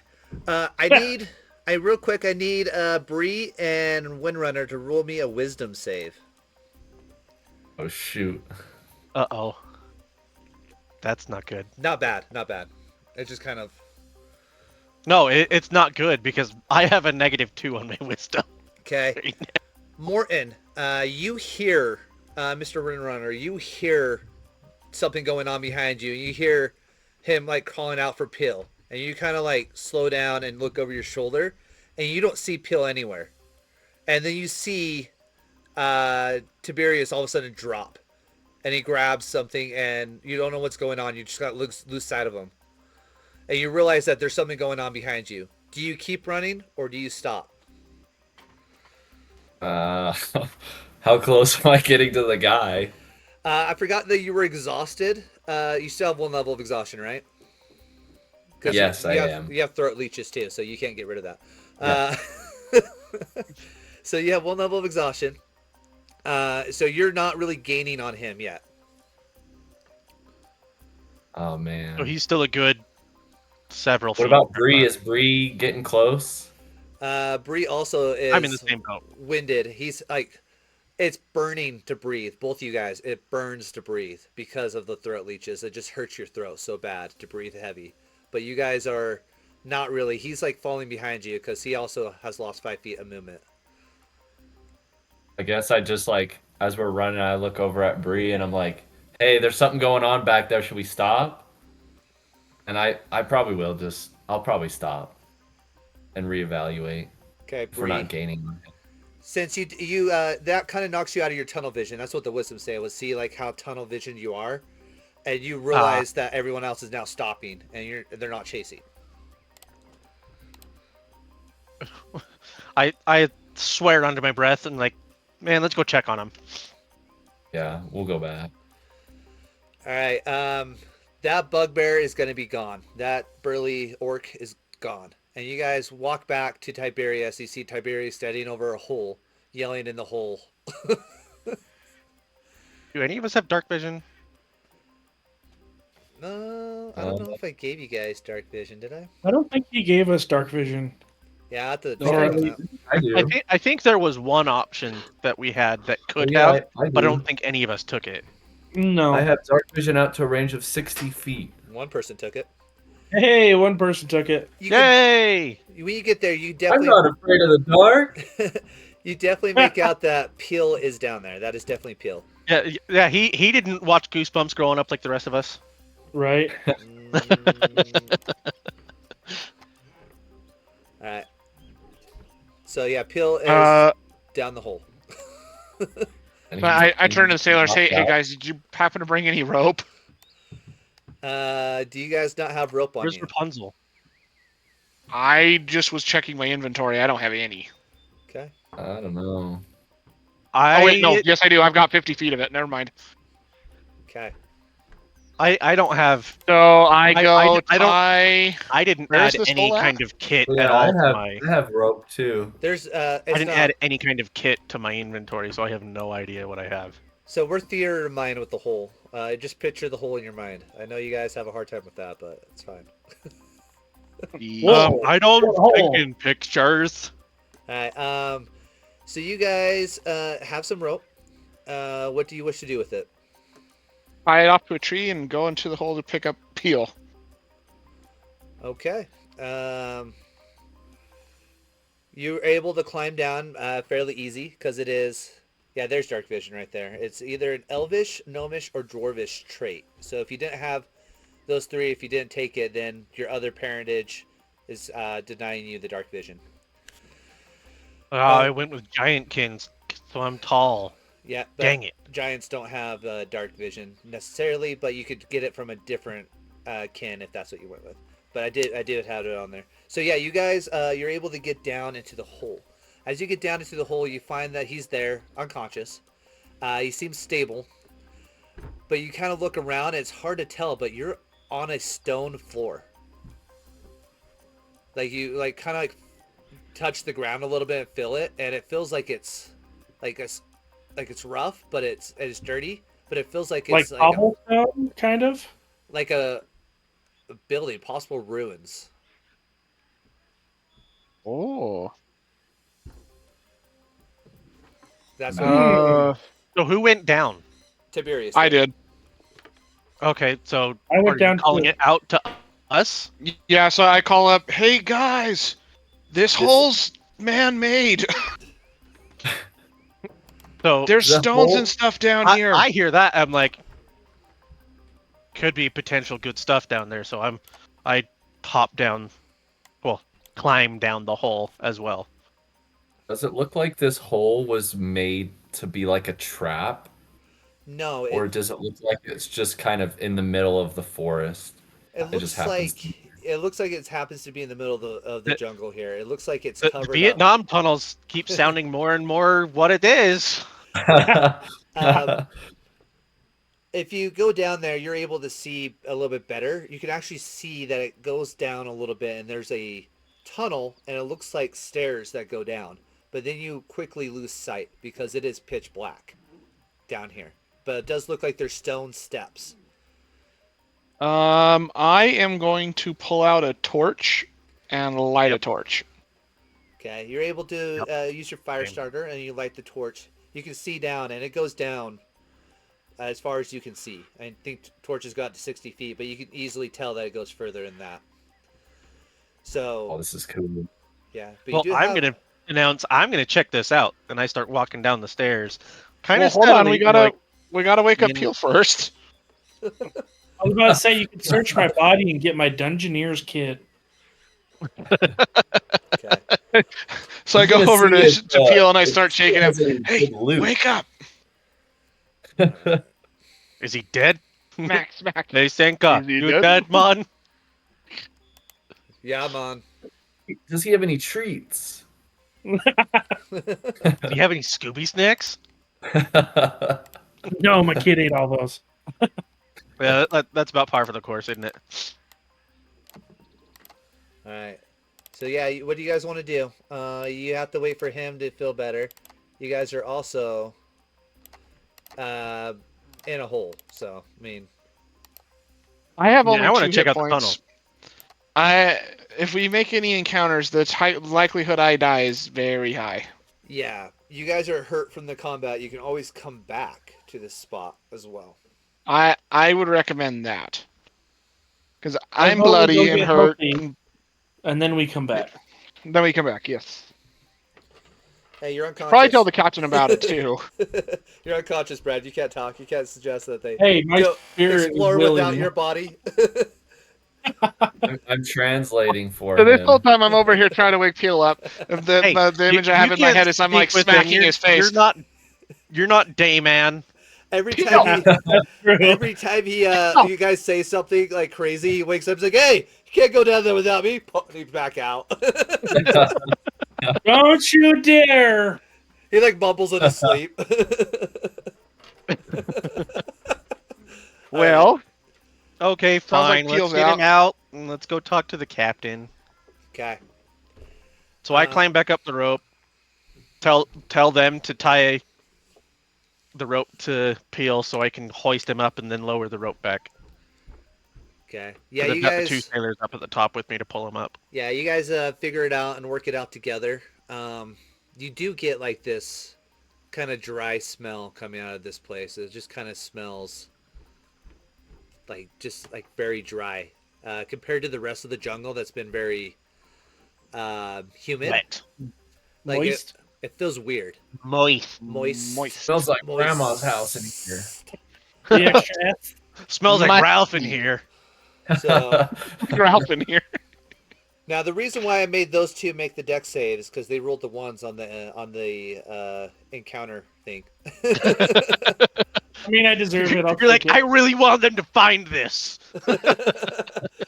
S2: I need real quick. I need Brie and Windrunner to roll me a Wisdom save.
S5: Oh shoot.
S4: Uh-oh. That's not good.
S2: Not bad, not bad. It's just kind of
S4: No, it's not good because I have a -2 on my wisdom.
S2: okay. Morton, you hear, Mr. Windrunner, you hear something going on behind you. You hear him like calling out for Peel, and you kind of like slow down and look over your shoulder, and you don't see Peel anywhere. And then you see Tiberius all of a sudden drop, and he grabs something, and you don't know what's going on. You just got lose sight of him, and you realize that there's something going on behind you. Do you keep running or do you stop?
S5: How close am I getting to the guy?
S2: I forgot that you were exhausted. You still have 1 level of exhaustion, right? 'Cause
S5: Yes, I
S2: have,
S5: am.
S2: You have throat leeches too, so you can't get rid of that.
S5: Yeah.
S2: So you have 1 level of exhaustion. So you're not really gaining on him yet.
S5: Oh man.
S4: So he's still a good several
S5: What
S4: feet.
S5: about Brie? Is Brie getting close?
S2: Brie also is
S4: I'm in the same boat.
S2: winded. He's like, it's burning to breathe. Both of you guys, it burns to breathe because of the throat leeches. It just hurts your throat so bad to breathe heavy. But you guys are not really. He's like falling behind you because he also has lost 5 feet of movement.
S5: I guess I just like as we're running, I look over at Brie and I'm like, "Hey, there's something going on back there. Should we stop?" And I probably will. I'll probably stop and reevaluate
S2: Okay,
S5: if we're
S2: Brie.
S5: not gaining.
S2: Since you that kind of knocks you out of your tunnel vision. That's what the wisdom say was see like how tunnel vision you are, and you realize that everyone else is now stopping and they're not chasing.
S4: I swear under my breath and like, man, let's go check on him.
S5: Yeah, we'll go back.
S2: All right, that bugbear is going to be gone. That burly orc is gone. And you guys walk back to Tiberius. You see Tiberius standing over a hole, yelling in the hole.
S4: Do any of us have dark vision?
S2: No, I don't know if I gave you guys dark vision, did I?
S3: I don't think he gave us dark vision.
S2: Yeah, I have to
S3: Or
S2: check
S3: at
S2: on
S3: least-
S2: that.
S5: I do.
S4: I think there was one option that we had that could
S5: Yeah,
S4: have,
S5: I
S4: but I
S5: do.
S4: don't think any of us took it.
S3: No.
S5: I have dark vision out to a range of 60 feet.
S2: One person took it.
S3: Hey, one person took it.
S2: You can,
S4: Yay!
S2: when you get there, you
S5: I'm
S2: definitely
S5: not afraid of the dark.
S2: you definitely make out that Peel is down there. That is definitely Peel.
S4: Yeah. He didn't watch Goosebumps growing up like the rest of us.
S3: Right.
S2: All right. So yeah, Peel is down the hole.
S5: And
S1: I turned to the sailors. Hey,
S5: knocked
S1: hey
S5: out.
S1: guys, did you happen to bring any rope?
S2: Do you guys not have rope on
S4: Where's
S2: you?
S4: Rapunzel?
S1: I just was checking my inventory. I don't have any.
S2: Okay.
S5: I don't know.
S1: Oh wait, no. Yes, I do. I've got 50 feet of it. Never mind.
S2: Okay.
S4: I don't have.
S1: So I go.
S4: I didn't
S1: Where's
S4: add
S1: this
S4: any
S1: hole at?
S4: kind of kit
S5: Yeah,
S4: at all
S5: I
S4: to my.
S5: have rope too.
S2: There's
S4: I
S2: it's
S4: didn't
S2: not.
S4: add any kind of kit to my inventory, so I have no idea what I have.
S2: So we're theater of mind with the hole. Just picture the hole in your mind. I know you guys have a hard time with that, but it's fine.
S3: Whoa.
S4: I don't
S3: Whoa.
S4: think in pictures.
S2: All right. So you guys have some rope. What do you wish to do with it?
S1: Tie it off to a tree and go into the hole to pick up Peel.
S2: Okay. You're able to climb down fairly easy because it is. Yeah, there's dark vision right there. It's either an elvish, gnomish, or dwarvish trait. So if you didn't have those three, if you didn't take it, then your other parentage is denying you the dark vision.
S4: I went with giantkins, so I'm tall.
S2: Yeah, but
S4: Dang it.
S2: giants don't have dark vision necessarily, but you could get it from a different kin if that's what you went with. But I did have it on there. So yeah, you guys, you're able to get down into the hole. As you get down into the hole, you find that he's there, unconscious. He seems stable, but you kind of look around. And it's hard to tell, but you're on a stone floor. Like you kind of touch the ground a little bit and feel it, and it feels like it's it's rough, but it's dirty. But it feels like it's
S3: Like cobblestone, kind of?
S2: like a building, possible ruins.
S1: Oh.
S2: That's what
S4: So who went down?
S2: Tiberius
S1: I did.
S4: Okay, so
S3: I went
S4: are you
S3: down
S4: calling
S3: too.
S4: it out to us?
S1: Yeah, so I call up, hey guys, this hole's man-made.
S4: So
S1: There's
S5: The
S1: stones
S5: hole-
S1: and stuff down
S4: I,
S1: here.
S4: I hear that. I'm like, could be potential good stuff down there. So I hop down, well, climb down the hole as well.
S5: Does it look like this hole was made to be like a trap?
S2: No,
S5: Or does it look like it's just kind of in the middle of the forest?
S2: it
S5: It just happens to
S2: like it happens to be in the middle of the jungle here. It looks like it's
S4: The
S2: covered up.
S4: Vietnam tunnels keep sounding more and more what it is.
S2: If you go down there, you're able to see a little bit better. You can actually see that it goes down a little bit, and there's a tunnel, and it looks like stairs that go down. But then you quickly lose sight because it is pitch black down here. But it does look like there's stone steps.
S1: I am going to pull out a torch and light a torch.
S2: Okay, you're able to use your fire starter, and you light the torch. You can see down, and it goes down as far as you can see. I think torches go out to 60 feet, but you can easily tell that it goes further than that. So,
S5: Oh, this is cool.
S2: yeah. But
S4: Well,
S2: you do
S4: I'm
S2: have...
S4: gonna announce I'm gonna check this out, and I start walking down the stairs. Kind
S1: Well,
S4: of
S1: hold on, we gotta wake up
S4: in-
S1: Peel first.
S3: I was about to say you could search my body and get my Dungeoneer's kit.
S2: Okay.
S1: So I
S5: I'm
S1: go
S5: gonna
S1: over
S5: see if,
S1: to Peel and I
S5: if
S1: start
S5: Peel
S1: shaking him.
S5: has any
S1: Hey,
S5: good loot.
S1: wake up!
S4: Is he dead?
S1: Max.
S4: Hey, Senka,
S1: Is he
S4: you
S1: dead?
S4: dead, man?
S2: Yeah, man.
S5: Does he have any treats?
S4: Do you have any Scooby snacks?
S3: No, my kid ate all those.
S4: Yeah, that's about par for the course, isn't it?
S2: All right. So yeah, what do you guys want to do? You have to wait for him to feel better. You guys are also in a hole. So I mean,
S1: I have
S4: Yeah,
S1: only
S4: I wanna
S1: 2
S4: check
S1: hit
S4: out the
S1: points. If we make any encounters, the likelihood I die is very high.
S2: yeah, you guys are hurt from the combat. You can always come back to this spot as well.
S1: I would recommend that. Because
S3: I
S1: I'm
S3: vote we go
S1: bloody and
S3: get
S1: hurt.
S3: healthy, and then we come back.
S1: Then we come back, yes.
S2: Hey, you're unconscious.
S1: Probably tell the captain about it, too.
S2: You're unconscious, Brad. You can't talk. You can't suggest that they
S3: Hey, my
S2: go
S3: spirit
S2: explore
S3: is willing.
S2: without your body.
S5: I'm translating for
S1: So this
S5: him.
S1: whole time I'm over here trying to wake Peel up.
S4: Hey,
S1: The image I have in my
S4: can't
S1: head is I'm like
S4: speak with him.
S1: smacking his face.
S4: You're not Dayman.
S2: Every
S1: Peel!
S2: time he you guys say something like crazy, he wakes up and he's like, "Hey, you can't go down there without me." And he's back out.
S3: Don't you dare!
S2: He like mumbles in his sleep.
S1: Well,
S4: Okay,
S1: Sounds like
S4: fine. Let's
S1: Teal's
S4: get him
S1: out.
S4: out and let's go talk to the captain.
S2: Okay.
S4: So I climb back up the rope. Tell them to tie the rope to Peel so I can hoist him up and then lower the rope back.
S2: Okay. Yeah,
S4: 'Cause
S2: you
S4: I've got the 2
S2: guys.
S4: sailors up at the top with me to pull him up.
S2: Yeah, you guys figure it out and work it out together. You do get like this kind of dry smell coming out of this place. It just kind of smells like just like very dry compared to the rest of the jungle that's been very humid.
S4: Wet.
S2: Like
S3: Moist.
S2: it feels weird.
S4: Moist.
S2: Moist.
S5: Smells like
S2: Moist.
S5: grandma's house in here.
S3: The XtraChez.
S4: Smells like
S1: My-
S4: Ralph in here.
S2: So
S1: Ralph in here.
S2: now the reason why I made those two make the deck save is because they rolled the ones on the encounter thing.
S3: I mean, I deserve it. I'll
S4: You're like,
S3: take
S4: I
S3: it.
S4: really want them to find this.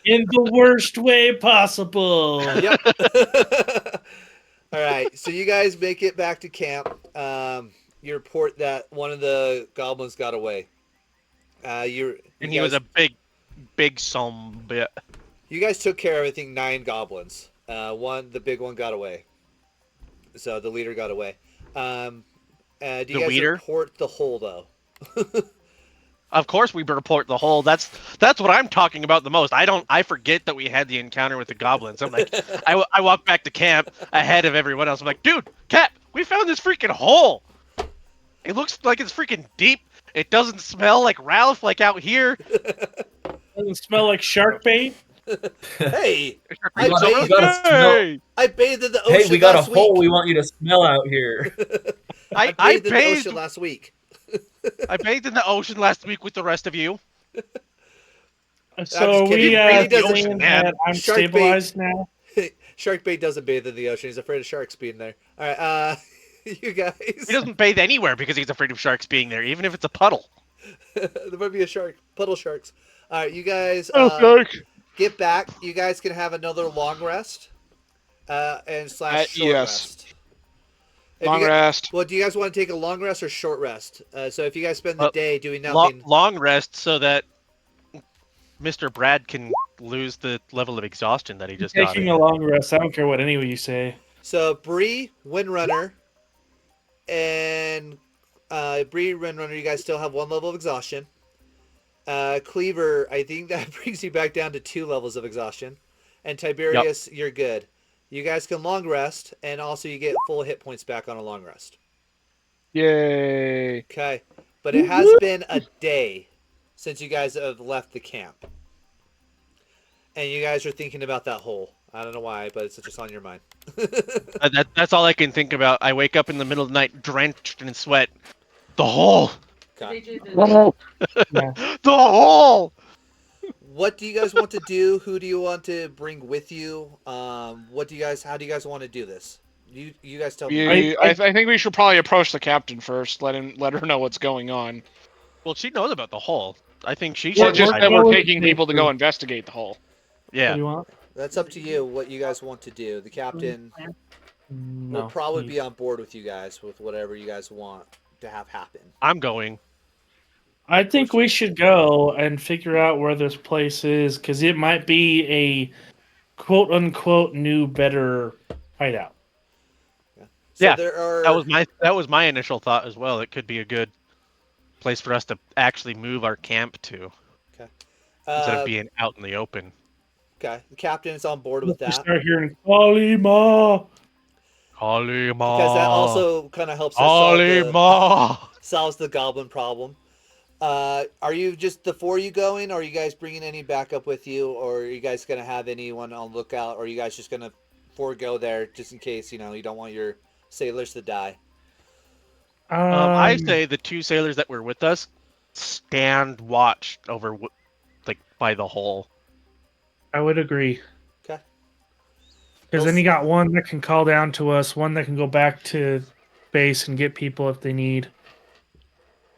S3: In the worst way possible.
S2: Yep. All right, so you guys make it back to camp. You report that one of the goblins got away. And
S4: he was a big bit.
S2: You guys took care of, I think, 9 goblins. The big one got away. So the leader got away. Do you guys
S4: leader?
S2: report the hole though?
S4: Of course we report the hole. That's what I'm talking about the most. I forget that we had the encounter with the goblins. I'm like, I walk back to camp ahead of everyone else. I'm like, dude, Cap, we found this freaking hole. It looks like it's freaking deep. It doesn't smell like Ralph like out here.
S3: Doesn't smell like shark bait.
S2: Hey,
S5: We gotta smell.
S2: I bathed in the ocean.
S5: Hey, we got a
S2: last
S5: hole
S2: week.
S5: we want you to smell out here.
S2: I bathed in the ocean last week.
S4: I bathed in the ocean last week with the rest of you.
S3: So
S2: kidding.
S3: we
S2: He doesn't-
S3: saying that I'm
S2: Shark bait.
S3: stabilized now.
S2: Shark bait doesn't bathe in the ocean. He's afraid of sharks being there. All right, you guys.
S4: He doesn't bathe anywhere because he's afraid of sharks being there, even if it's a puddle.
S2: There might be a shark. Puddle sharks. All right, you guys get back. You guys can have another long rest and slash short
S1: yes.
S2: rest. If
S1: Long
S2: you guys-
S1: rest.
S2: Well, do you guys want to take a long rest or short rest? So if you guys spend the day doing nothing,
S4: Long rest so that Mr. Brad can lose the level of exhaustion that he just got.
S3: Taking a long rest. I don't care what any of you say.
S2: So Brie, Windrunner, and Windrunner, you guys still have 1 level of exhaustion. Cleaver, I think that brings you back down to 2 levels of exhaustion. And Tiberius, you're good. You guys can long rest, and also you get full hit points back on a long rest.
S1: Yay.
S2: Okay. But it has been a day since you guys have left the camp. And you guys are thinking about that hole. I don't know why, but it's just on your mind.
S4: That's all I can think about. I wake up in the middle of the night drenched in sweat. The hole!
S2: Okay.
S4: The hole!
S2: What do you guys want to do? Who do you want to bring with you? How do you guys want to do this? You guys tell me.
S1: I think we should probably approach the captain first. Let her know what's going on.
S4: Well, she knows about the hole. I think she
S1: Or
S4: should
S1: just
S4: decide.
S1: that
S3: Well,
S1: we're
S3: well,
S1: taking people to go investigate the hole.
S3: What do
S4: Yeah.
S3: you want?
S2: That's up to you. What you guys want to do? The captain will probably be on board with you guys with whatever you guys want to have happen.
S4: I'm going.
S3: I think we should go and figure out where this place is, because it might be a quote unquote new, better hideout.
S2: So
S4: Yeah,
S2: there are.
S4: That was my initial thought as well. It could be a good place for us to actually move our camp to
S2: Okay.
S4: instead of being out in the open.
S2: Okay. The captain is on board with
S3: You
S2: that
S3: start hearing Kalima.
S2: because that also kind of helps us solves the goblin problem. Are you just the four of you going, or are you guys bringing any backup with you, or are you guys gonna have anyone on lookout, or are you guys just gonna forego there just in case you don't want your sailors to die?
S4: I say the 2 sailors that were with us stand watch over like by the hole.
S3: I would agree.
S2: Okay.
S3: Because then you got one that can call down to us, one that can go back to base and get people if they need.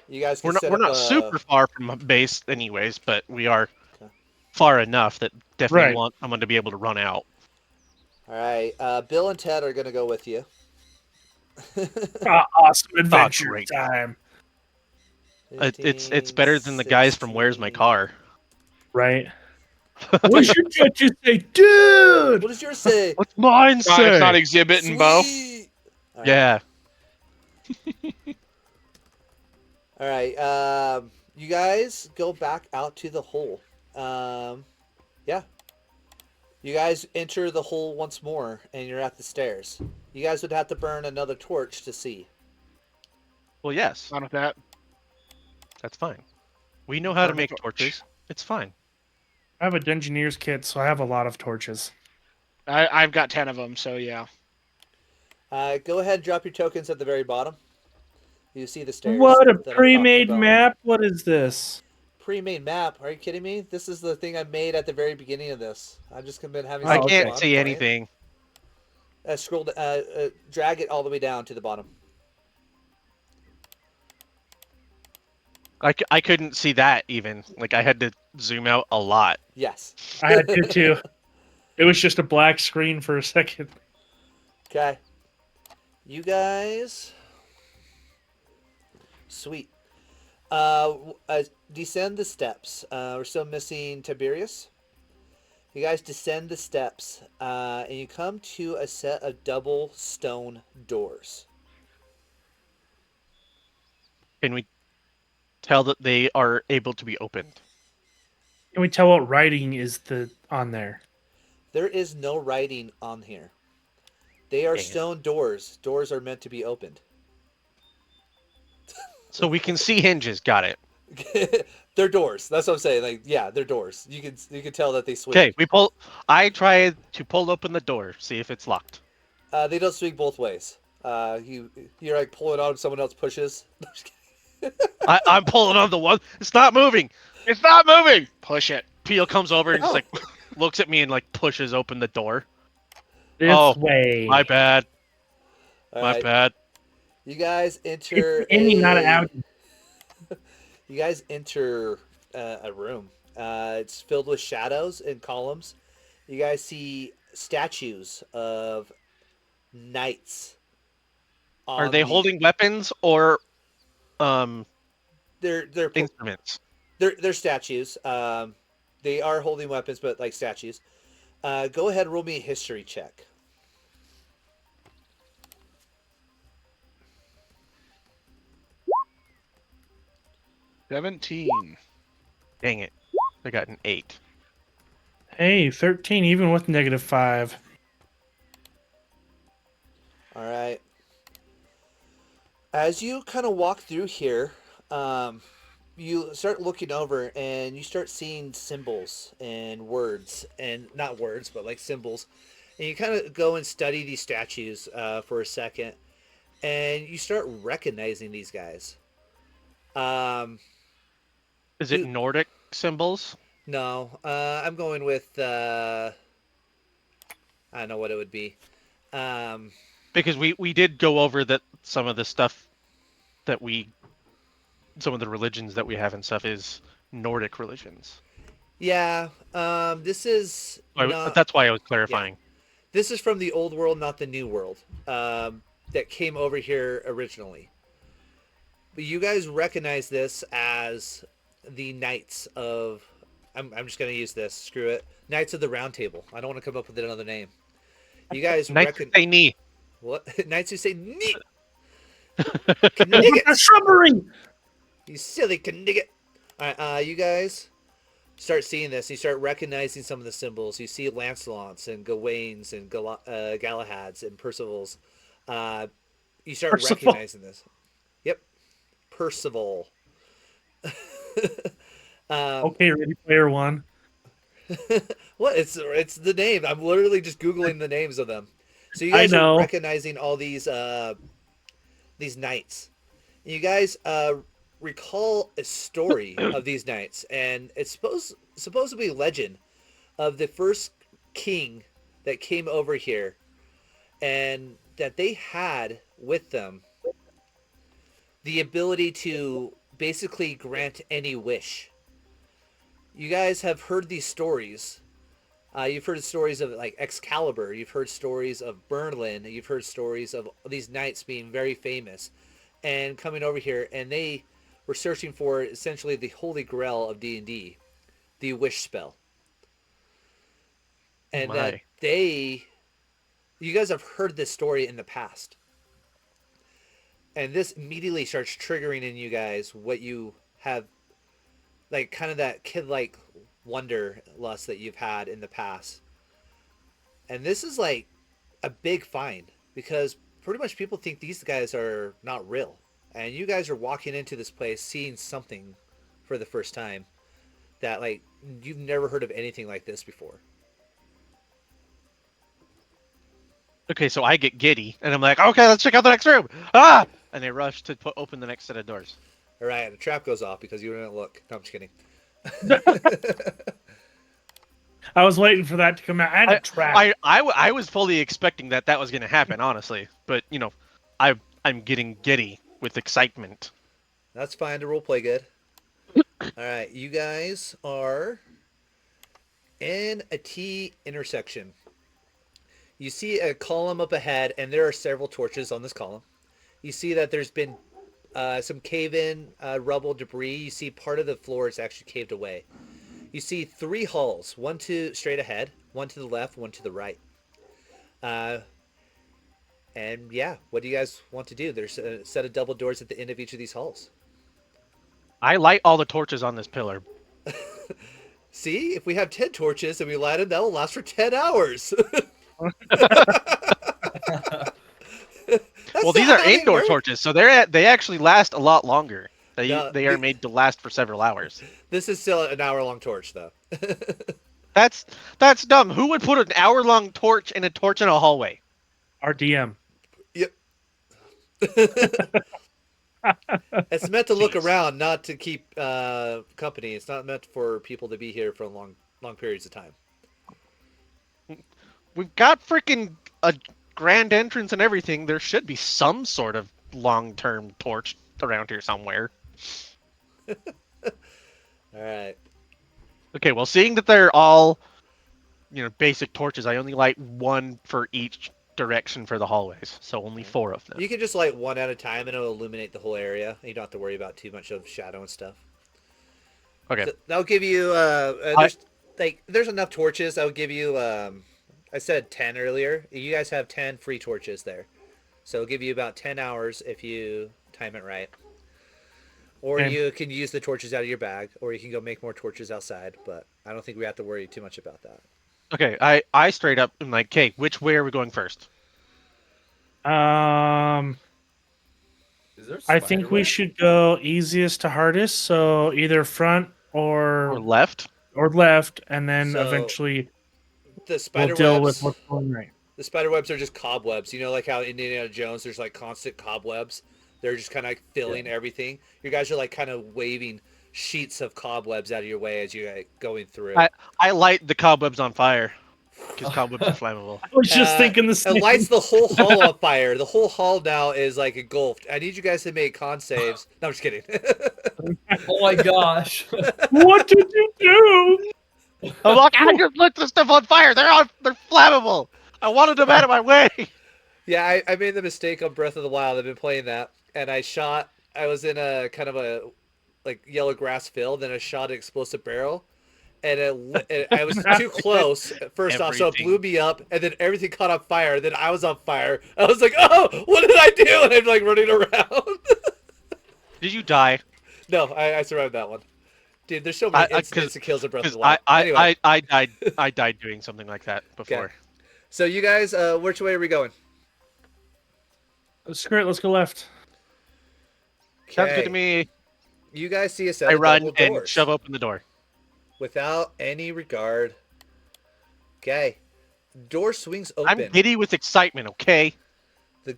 S2: You guys can
S4: We're not
S2: set
S4: we're
S2: up
S4: not
S2: a
S4: super far from base anyways, but we are
S2: Okay.
S4: far enough that definitely
S3: Right.
S4: want someone to be able to run out.
S2: All right. Bill and Ted are gonna go with you.
S3: Awesome adventure
S4: great.
S3: time.
S4: It's better than the guys from Where's My Car.
S3: Right. What's your judges say, dude?
S2: What does yours say?
S4: What's mine
S1: It's not Exhibit and Bo.
S2: Sweet. All right.
S4: Yeah.
S2: All right. You guys go back out to the hole. Yeah. You guys enter the hole once more, and you're at the stairs. You guys would have to burn another torch to see.
S4: Well, yes,
S1: Fine with that.
S4: that's fine. We know how to
S1: Burn a
S4: make
S1: torch.
S4: torches. It's fine.
S3: I have a Dungeoneer's kit, so I have a lot of torches.
S1: I've got 10 of them, so yeah.
S2: Go ahead and drop your tokens at the very bottom. You see the stairs.
S3: What a
S2: that I'm talking
S3: pre-made
S2: about.
S3: map? What is this?
S2: Pre-made map? Are you kidding me? This is the thing I made at the very beginning of this. I've just been having.
S4: I
S2: so much
S4: can't
S2: fun
S4: see
S2: playing.
S4: anything.
S2: Scroll. Drag it all the way down to the bottom.
S4: I couldn't see that even. Like I had to zoom out a lot.
S2: Yes.
S3: I had to too. It was just a black screen for a second.
S2: Okay. You guys. Sweet. Descend the steps. We're still missing Tiberius. You guys descend the steps, and you come to a set of double stone doors.
S4: Can we tell that they are able to be opened?
S3: Can we tell what writing is on there?
S2: There is no writing on here. They are
S4: Dang it.
S2: stone doors. Doors are meant to be opened.
S4: So we can see hinges. Got it.
S2: They're doors. That's what I'm saying. Like, yeah, they're doors. You can tell that they swing.
S4: Okay, I tried to pull open the door, see if it's locked.
S2: They don't swing both ways. You're like pulling on, someone else pushes.
S4: I'm pulling on the one. It's not moving.
S1: It's not moving! Push it.
S4: Peel comes over and just like looks at me and like pushes open the door.
S3: This way.
S4: My bad.
S2: All
S4: My
S2: right.
S4: bad.
S2: You guys enter
S3: It's an innie, not an outie.
S2: You guys enter a room. It's filled with shadows and columns. You guys see statues of knights.
S4: Are they holding weapons or
S2: They're
S4: instruments?
S2: They're statues. They are holding weapons, but like statues. Go ahead, roll me a history check.
S1: $17.
S4: Dang it. I got an 8.
S3: Hey, 13, even with -5.
S2: All right. As you kind of walk through here, you start looking over and you start seeing symbols and words, and not words, but like symbols. And you kind of go and study these statues for a second, and you start recognizing these guys.
S4: Is it Nordic symbols?
S2: No, I'm going with I don't know what it would be.
S4: Because we did go over that some of the stuff that some of the religions that we have and stuff is Nordic religions.
S2: Yeah, this is
S4: That's why I was clarifying.
S2: This is from the old world, not the new world, that came over here originally. But you guys recognize this as the Knights of... I'm just going to use this. Screw it. Knights of the Round Table. I don't want to come up with another name. You guys
S4: Knights who say knee.
S2: What? Knights who say knee.
S3: The submarine!
S2: You silly canigget. All right, you guys start seeing this. You start recognizing some of the symbols. You see Lancelot's and Gawain's and Galahad's and Percival's. You start
S3: Percival.
S2: recognizing this. Yep, Percival.
S3: Okay, Ready Player One.
S2: What? It's the name. I'm literally just googling the names of them. So you guys
S3: I know.
S2: are recognizing all these knights. You guys recall a story of these knights, and it's supposed to be legend of the first king that came over here, and that they had with them the ability to basically grant any wish. You guys have heard these stories. You've heard stories of like Excalibur. You've heard stories of Merlin. You've heard stories of these knights being very famous and coming over here, and they were searching for essentially the holy grail of D&D, the wish spell. And that you guys have heard this story in the past. And this immediately starts triggering in you guys what you have, like kind of that kid-like wanderlust that you've had in the past. And this is like a big find because pretty much people think these guys are not real. And you guys are walking into this place seeing something for the first time that like you've never heard of anything like this before.
S4: Okay, so I get giddy, and I'm like, okay, let's check out the next room. Ah! And I rush to open the next set of doors.
S2: All right, the trap goes off because you didn't look. No, I'm just kidding.
S3: I was waiting for that to come out. I had a trap.
S4: I was fully expecting that was going to happen, honestly. But, you know, I'm getting giddy with excitement.
S2: That's fine to roleplay good. All right, you guys are in a T intersection. You see a column up ahead, and there are several torches on this column. You see that there's been some cave-in rubble debris. You see part of the floor is actually caved away. You see 3 halls, one to straight ahead, one to the left, one to the right. And yeah, what do you guys want to do? There's a set of double doors at the end of each of these halls.
S4: I light all the torches on this pillar.
S2: See, if we have 10 torches and we light them, that'll last for 10 hours.
S4: Well, these are indoor torches, so they actually last a lot longer. They are made to last for several hours.
S2: This is still an hour-long torch, though.
S4: That's dumb. Who would put an hour-long torch in a hallway?
S3: Our DM.
S2: Yep. It's meant to look around, not to keep company. It's not meant for people to be here for long periods of time.
S4: We've got freaking a grand entrance and everything. There should be some sort of long-term torch around here somewhere.
S2: All right.
S4: Okay, well, seeing that they're all, basic torches, I only light one for each direction for the hallways, so only 4 of them.
S2: You can just light one at a time, and it'll illuminate the whole area. You don't have to worry about too much of shadow and stuff.
S4: Okay.
S2: So that'll give you there's enough torches. That'll give you I said 10 earlier. You guys have 10 free torches there, so it'll give you about 10 hours if you time it right. Or you can use the torches out of your bag, or you can go make more torches outside. But I don't think we have to worry too much about that.
S4: Okay, I straight up am like, okay, which way are we going first?
S3: I think we should go easiest to hardest, so either front or
S4: left,
S3: and then
S2: So,
S3: eventually
S2: the spider
S3: we'll deal
S2: webs.
S3: with what's going right.
S2: The spider webs are just cobwebs. You know, like how in Indiana Jones, there's like constant cobwebs. They're just kind of like filling everything. You guys are like kind of waving sheets of cobwebs out of your way as you're like, going through.
S4: I light the cobwebs on fire because cobwebs are flammable.
S3: I was just thinking the same.
S2: It lights the whole hall on fire. The whole hall now is like engulfed. I need you guys to make con saves. No, I'm just kidding.
S6: Oh my gosh.
S3: What did you do?
S4: I'm like, I just lit this stuff on fire. They're flammable. I wanted them out of my way.
S2: Yeah, I made the mistake on Breath of the Wild. I've been playing that, and I was in a kind of a like yellow grass field, and I shot an explosive barrel, and I was too close first off, so it blew me up, and then everything caught on fire. Then I was on fire. I was like, oh, what did I do? And I'm like running around.
S4: Did you die?
S2: No, I survived that one. Dude, there's so many insta kills in Breath of the
S4: Because
S2: Wild. Anyway,
S4: I died doing something like that before.
S2: Okay. So you guys, which way are we going?
S3: Screw it, let's go left.
S4: Sounds good
S2: Okay.
S4: to me.
S2: You guys see a set
S4: I
S2: of
S4: run
S2: double
S4: and
S2: doors
S4: shove open the door.
S2: without any regard. Okay. Door swings open.
S4: I'm giddy with excitement, okay?
S2: The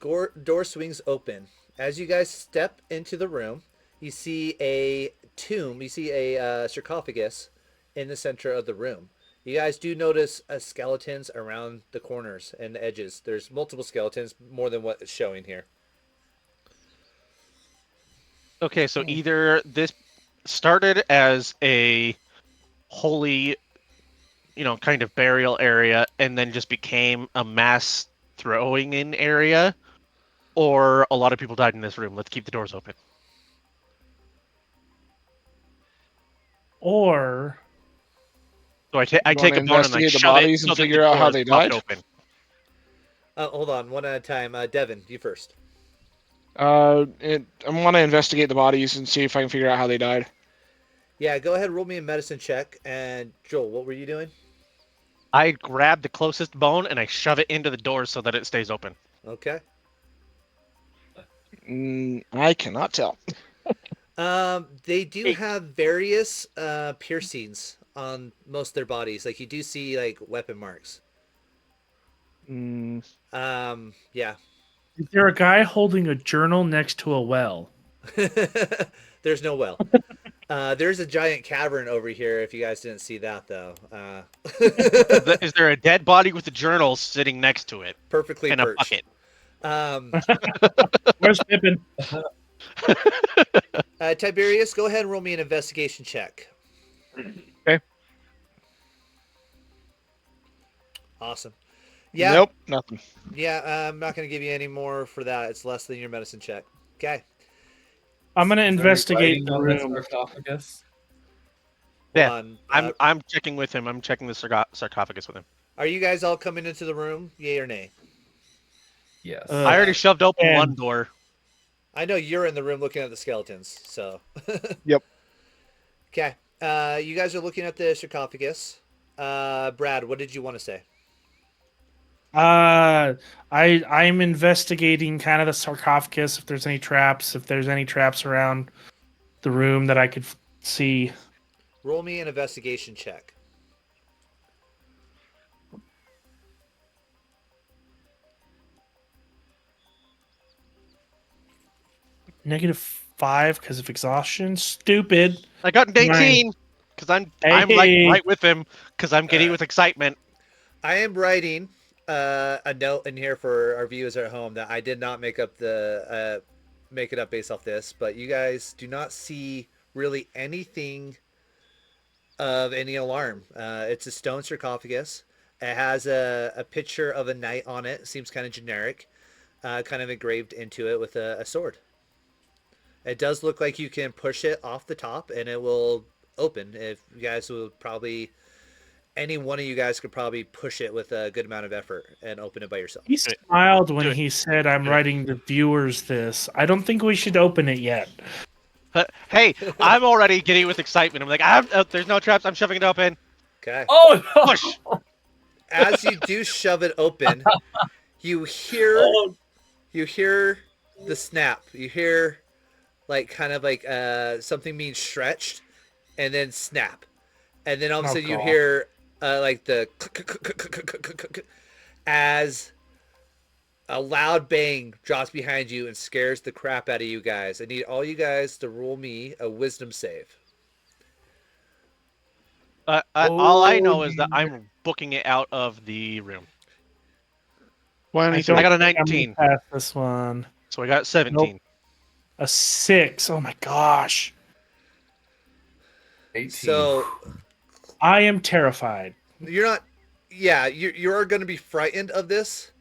S2: door swings open. As you guys step into the room, you see a tomb. You see a sarcophagus in the center of the room. You guys do notice skeletons around the corners and the edges. There's multiple skeletons, more than what is showing here.
S4: Okay, so either this started as a holy, kind of burial area and then just became a mass throwing in area, or a lot of people died in this room. Let's keep the doors open.
S3: Or
S4: So I take a bone and I
S1: investigate the
S4: shove it
S1: bodies
S4: so
S1: and
S4: that
S1: figure
S4: the
S1: out how
S4: door
S1: they
S4: is propped
S1: died?
S4: open.
S2: Hold on, one at a time. Devin, you first.
S1: I want to investigate the bodies and see if I can figure out how they died.
S2: Yeah, go ahead, roll me a medicine check. And Joel, what were you doing?
S4: I grab the closest bone and I shove it into the door so that it stays open.
S2: Okay.
S1: I cannot tell.
S2: They do have various piercings on most of their bodies. Like you do see like weapon marks. Yeah.
S3: is there a guy holding a journal next to a well?
S2: There's no well. There's a giant cavern over here. If you guys didn't see that, though,
S4: Is there a dead body with a journal sitting next to it
S2: perfectly
S4: and a
S2: perched.
S4: bucket?
S3: Where's Pippin?
S2: Tiberius, go ahead and roll me an investigation check.
S1: Okay.
S2: Awesome. Yeah.
S1: Nope, nothing.
S2: Yeah, I'm not going to give you any more for that. It's less than your medicine check. Okay.
S3: I'm gonna
S6: Is there any
S3: investigate
S6: writing
S3: the
S6: on that
S3: room.
S6: sarcophagus?
S4: Yeah,
S2: Hold on.
S4: I'm checking with him. I'm checking the sarcophagus with him.
S2: Are you guys all coming into the room? Yay or nay?
S6: Yes.
S4: I already shoved open
S3: and-
S4: one door.
S2: I know you're in the room looking at the skeletons, so.
S1: Yep.
S2: Okay. You guys are looking at the sarcophagus. Brad, what did you want to say?
S3: I'm investigating kind of the sarcophagus, if there's any traps around the room that I could see.
S2: Roll me an investigation check.
S3: -5 because of exhaustion. Stupid.
S4: I got an 18 because I'm like
S3: Hey.
S4: right with him because I'm giddy with excitement.
S2: I am writing a note in here for our viewers at home that I did not make up make it up based off this, but you guys do not see really anything of any alarm. It's a stone sarcophagus. It has a picture of a knight on it. Seems kind of generic, kind of engraved into it with a sword. It does look like you can push it off the top and it will open. If you guys will probably, any one of you guys could probably push it with a good amount of effort and open it by yourself.
S3: He smiled when
S4: Do it.
S3: he said, "I'm
S4: Do it.
S3: writing the viewers this." I don't think we should open it yet.
S4: Hey, I'm already giddy with excitement. I'm like, there's no traps. I'm shoving it open.
S2: Okay.
S6: Oh no!
S4: Push.
S2: As you do shove it open, you hear the snap. You hear like kind of like something being stretched and then snap. And then all of a
S3: Oh,
S2: sudden you
S3: God.
S2: hear like the as a loud bang drops behind you and scares the crap out of you guys. I need all you guys to roll me a wisdom save.
S4: All I know is that I'm booking it out of the room.
S3: I
S4: I got a 19.
S3: Pass this one.
S4: So I got 17.
S3: A 6. Oh my gosh.
S6: 18.
S2: So
S3: I am terrified.
S2: you're not, yeah, you're going to be frightened of this.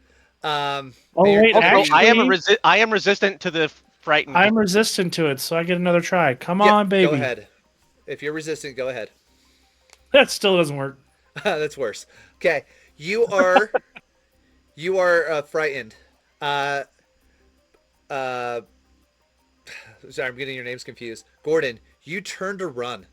S3: Oh
S2: You're-
S3: wait,
S2: okay,
S3: actually,
S4: I am resistant to the frightened.
S3: I'm resistant to it, so I get another try. Come
S2: Yep,
S3: on, baby.
S2: Go ahead. If you're resistant, go ahead.
S3: That still doesn't work.
S2: That's worse. Okay, you are frightened. sorry, I'm getting your names confused. Gordon, you turned to run.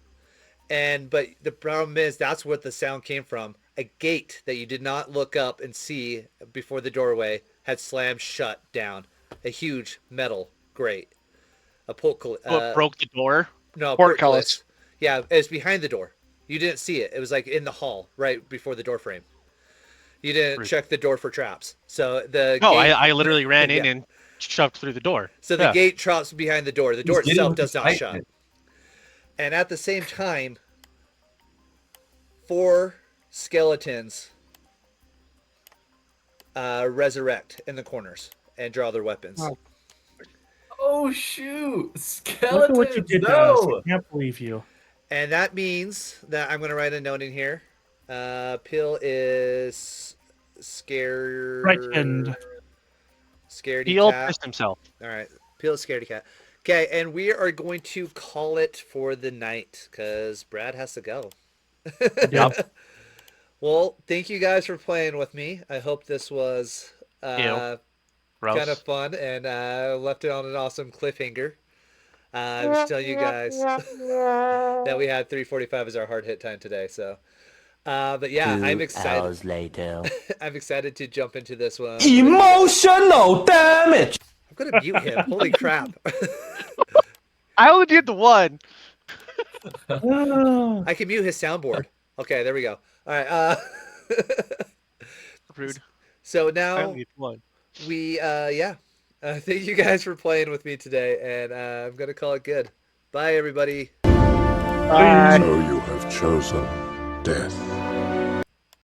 S2: But the problem is that's what the sound came from. A gate that you did not look up and see before the doorway had slammed shut down. A huge metal grate. A
S4: What broke the door?
S2: No,
S1: Portcullis.
S2: Yeah, it's behind the door. You didn't see it. It was like in the hall, right before the door frame. You didn't
S4: Rude.
S2: check the door for traps. So the
S4: No,
S2: gate,
S4: I literally ran in
S2: Yeah.
S4: and shoved through the door.
S2: so the
S4: Yeah.
S2: gate traps behind the door. The door
S6: He's getting
S2: itself does not shut.
S6: excitement.
S2: And at the same time, 4 skeletons resurrect in the corners and draw their weapons.
S3: Oh.
S5: Oh shoot!
S3: Look
S5: Skeletons!
S3: at what you did to us.
S5: No!
S3: I can't believe you.
S2: And that means that I'm going to write a note in here. Pill is scared.
S3: Frightened.
S2: Scaredy
S4: He all
S2: cat.
S4: pissed himself.
S2: All right. Pill is scaredy cat. Okay, and we are going to call it for the night because Brad has to go.
S4: Yep.
S2: Well, thank you guys for playing with me. I hope this was
S4: Gross.
S2: kind of fun and left it on an awesome cliffhanger. I was telling you guys that we had 3:45 as our hard hit time today. So, but yeah, I'm excited.
S7: Hours later.
S2: I'm excited to jump into this one.
S7: Emotional damage.
S2: I'm gonna mute him. Holy crap!
S4: I only did the one.
S3: Oh.
S2: I can mute his soundboard. Okay, there we go. All right.
S4: Rude.
S2: So
S4: I
S2: now
S4: only did one.
S2: we thank you guys for playing with me today, and I'm gonna call it good. Bye, everybody.
S1: Bye.
S8: So you have chosen death.